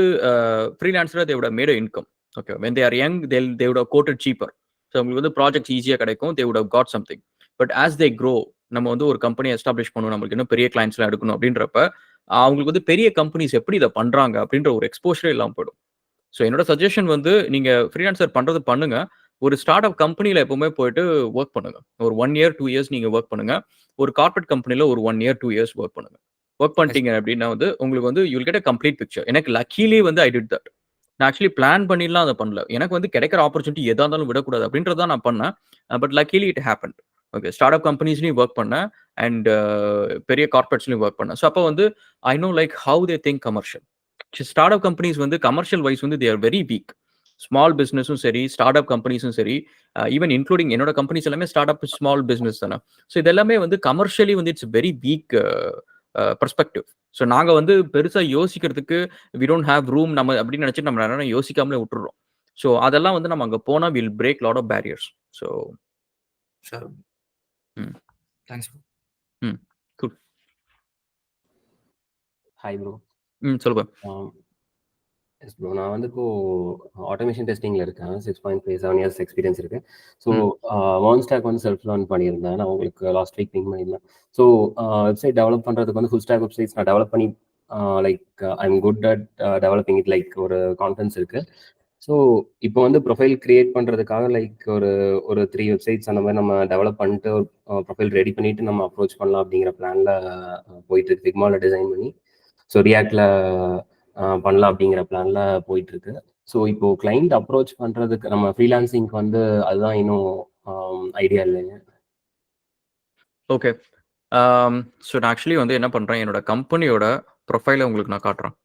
S1: ஃப்ரீலான்சரா they would have made a income. Okay. When they are young they would have quoted cheaper. So அவங்களுக்கு வந்து ப்ராஜெக்ட்ஸ் ஈஸியா கிடைக்கும். They would have got something. But as they grow நம்ம வந்து ஒரு கம்பெனி எஸ்டாப்ளிஷ் பண்ணணும், நம்மளுக்கு இன்னும் பெரிய கிளைண்ட்ஸ்லாம் எடுக்கணும் அப்படின்றப்ப, அவங்களுக்கு வந்து பெரிய கம்பெனிஸ் எப்படி இத பண்றாங்க அப்படின்ற ஒரு எக்ஸ்போஷரே இல்லாம போயிடும். ஸோ என்னோட சஜஷன் வந்து நீங்க ஃப்ரீலான்சர் பண்றது பண்ணுங்க. ஒரு ஸ்டார்ட் அப் கம்பெனில எப்பவுமே போயிட்டு வொர்க் பண்ணுங்க. ஒரு 1 இயர், 2 இயர்ஸ் நீங்க வொர்க் பண்ணுங்க. ஒரு கார்ப்பரேட் கம்பெனில ஒரு 1 இயர், 2 இயர்ஸ் வொர்க் பண்ணுங்க. வொர்க் பண்ணிட்டீங்க அப்படின்னா வந்து உங்களுக்கு வந்து you will get a complete picture. எனக்கு லக்கிலி வந்து ஐ டிட் தட். நான் ஆக்சுவலி பிளான் பண்ணிலாம் அத பண்ணல. எனக்கு வந்து கிடைக்கிற ஆப்பர்ச்சுனிட்டி எதா இருந்தாலும் விடக்கூடாது அப்படின்றது தான் நான் பண்ணேன். But luckily it happened. Okay. Start up கம்பெனிஸ்லயும் வொர்க் பண்ணேன். அண்ட் பெரிய கார்ப்பரேட்ஸ்லயும் வொர்க் பண்ணேன். ஸோ அப்ப வந்து I know like how they think commercial. Start up companies வந்து கமர்ஷியல் வைஸ் வந்து they are very weak. Small பிசினஸும் சரி, ஸ்டார்ட் அப் கம்பெனிஸும் சரி, ஈவன் இன்க்ளூடிங் என்னோட கம்பெனிஸ் எல்லாமே ஸ்டார்ட் அப் ஸ்மால் பிசினஸ் தானே. ஸோ இது எல்லாமே வந்து கமர்ஷியலி வந்து it's very weak perspective. So நாங்க வந்து பெருசா யோசிக்கிறதுக்கு வி டோன்ட் ஹேவ் ரூம் நம்ம அப்படின்னு நினைச்சிட்டு நம்ம நிறைய யோசிக்காமலே விட்டுறோம். ஸோ அதெல்லாம் வந்து நம்ம அங்க போனா will break lot of barriers. So
S7: sure. Thanks bro.
S1: Good.
S8: Hi bro.
S1: சொல்லுங்க.
S8: எஸ் ப்ரோ, நான் வந்து இப்போ ஆட்டோமேஷன் டெஸ்டிங்ல இருக்கேன். 6.57 இயர்ஸ் எக்ஸ்பீரியன்ஸ் இருக்கு. ஸோ மான்ஸ்டாக் வந்து செல்ஃப் லேர்ன் பண்ணியிருந்தேன். நான் உங்களுக்கு லாஸ்ட் வீக் பிங் பண்ணியிருந்தேன். ஸோ வெப்சைட் டெவலப் பண்ணுறதுக்கு வந்து ஃபுல் ஸ்டாக் வெப்சைட்ஸ் நான் டெவலப் பண்ணி like I am good at developing it, like ஒரு கான்ஃபிடன்ஸ் இருக்கு. ஸோ இப்போ வந்து ப்ரொஃபைல் கிரியேட் பண்ணுறதுக்காக லைக் ஒரு 3 வெப்சைட்ஸ் அந்த மாதிரி நம்ம டெவலப் பண்ணிட்டு ஒரு ப்ரொஃபைல் ரெடி பண்ணிட்டு நம்ம அப்ரோச் பண்ணலாம் அப்படிங்கிற பிளான்ல போயிட்டு இருக்கு. ஃபிக்மாவில் டிசைன் பண்ணி ஸோ ரியாக்ட்ல பண்ணலாம் அப்படிங்கிற பிளான்ல போயிட்டு இருக்கு. ஸோ இப்போ கிளைண்ட் அப்ரோச் பண்றதுக்கு நம்ம ஃப்ரீலான்சிங்க்கு வந்து அதுதான் இன்னும் ஐடியா இல்லைங்க.
S1: ஓகே. ஸோ நான் ஆக்சுவலி வந்து என்ன பண்றேன், என்னோட கம்பெனியோட ப்ரொஃபைலை உங்களுக்கு நான் காட்டுறேன்.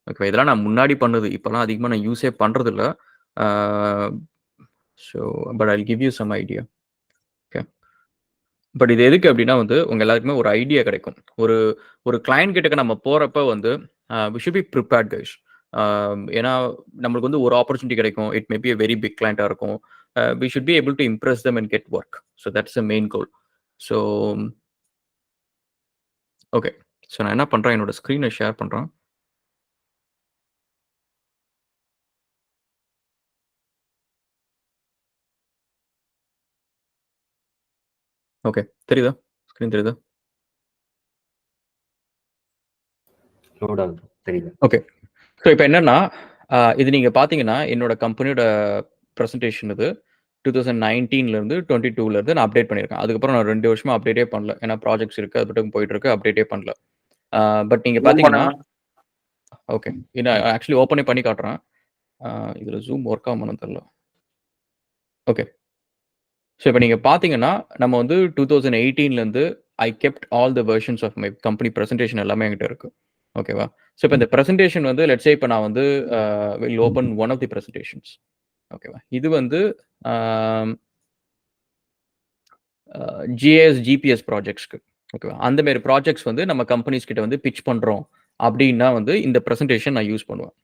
S1: ஓகே. இதெல்லாம் நான் முன்னாடி பண்ணது, இப்போலாம் அதிகமாக நான் யூஸே பண்றது இல்லை. So but I give you some idea. Okay. But இது எதுக்கு அப்படின்னா வந்து உங்க எல்லாருக்குமே ஒரு ஐடியா கிடைக்கும். ஒரு கிளைண்ட் கிட்டக்க நம்ம போறப்ப வந்து we should be prepared guys. ஏன்னா நம்மளுக்கு வந்து ஒரு ஆப்பர்ச்சுனிட்டி கிடைக்கும். It may be a very big கிளைண்டா இருக்கும். We should be able to impress them and get work. So that's the main goal. So okay. So நான் என்ன பண்றேன், என்னோட ஸ்க்ரீனை ஷேர் பண்றேன். ஓகே. தெரியுதா? ஸ்க்ரீன் தெரியுதா?
S8: லோட் ஆகுது, தெரியுது.
S1: ஓகே. ஸோ இப்போ என்னன்னா இது நீங்க பார்த்தீங்கன்னா என்னோட கம்பெனியோட ப்ரெசன்டேஷன் இது 2019லேருந்து 22லேருந்து நான் அப்டேட் பண்ணியிருக்கேன். அதுக்கப்புறம் நான் 2 வருஷமா அப்டேட்டே பண்ணல. ஏன்னா ப்ராஜெக்ட்ஸ் இருக்கு, அது மட்டும் போயிட்டு இருக்கு, அப்டேட்டே பண்ணல. பட் நீங்க பார்த்தீங்கன்னா ஓகே. நான் ஆக்சுவலி ஓப்பனே பண்ணி காட்டுறேன். இதில் ஜூம் ஒர்க் ஆகுமான்னு தெரியல. ஓகே. ஸோ இப்போ நீங்க பார்த்தீங்கன்னா நம்ம வந்து 2018லேருந்து I kept all the versions of my company presentation எல்லாமே என்கிட்ட இருக்கு. ஓகேவா? ஸோ இப்போ இந்த ப்ரெசன்டேஷன் வந்து லெட்ஸ் சே இப்போ நான் வந்து will open one of the presentations. ஓகேவா? இது வந்து ஜிஏஎஸ் ஜிபிஎஸ் ப்ராஜெக்ட்ஸ்க்கு. ஓகேவா? அந்த மாதிரி ப்ராஜெக்ட்ஸ் வந்து நம்ம கம்பெனிஸ் கிட்ட வந்து பிச் பண்றோம் அப்படின்னா வந்து இந்த ப்ரெசன்டேஷன் நான் யூஸ் பண்ணுவேன்.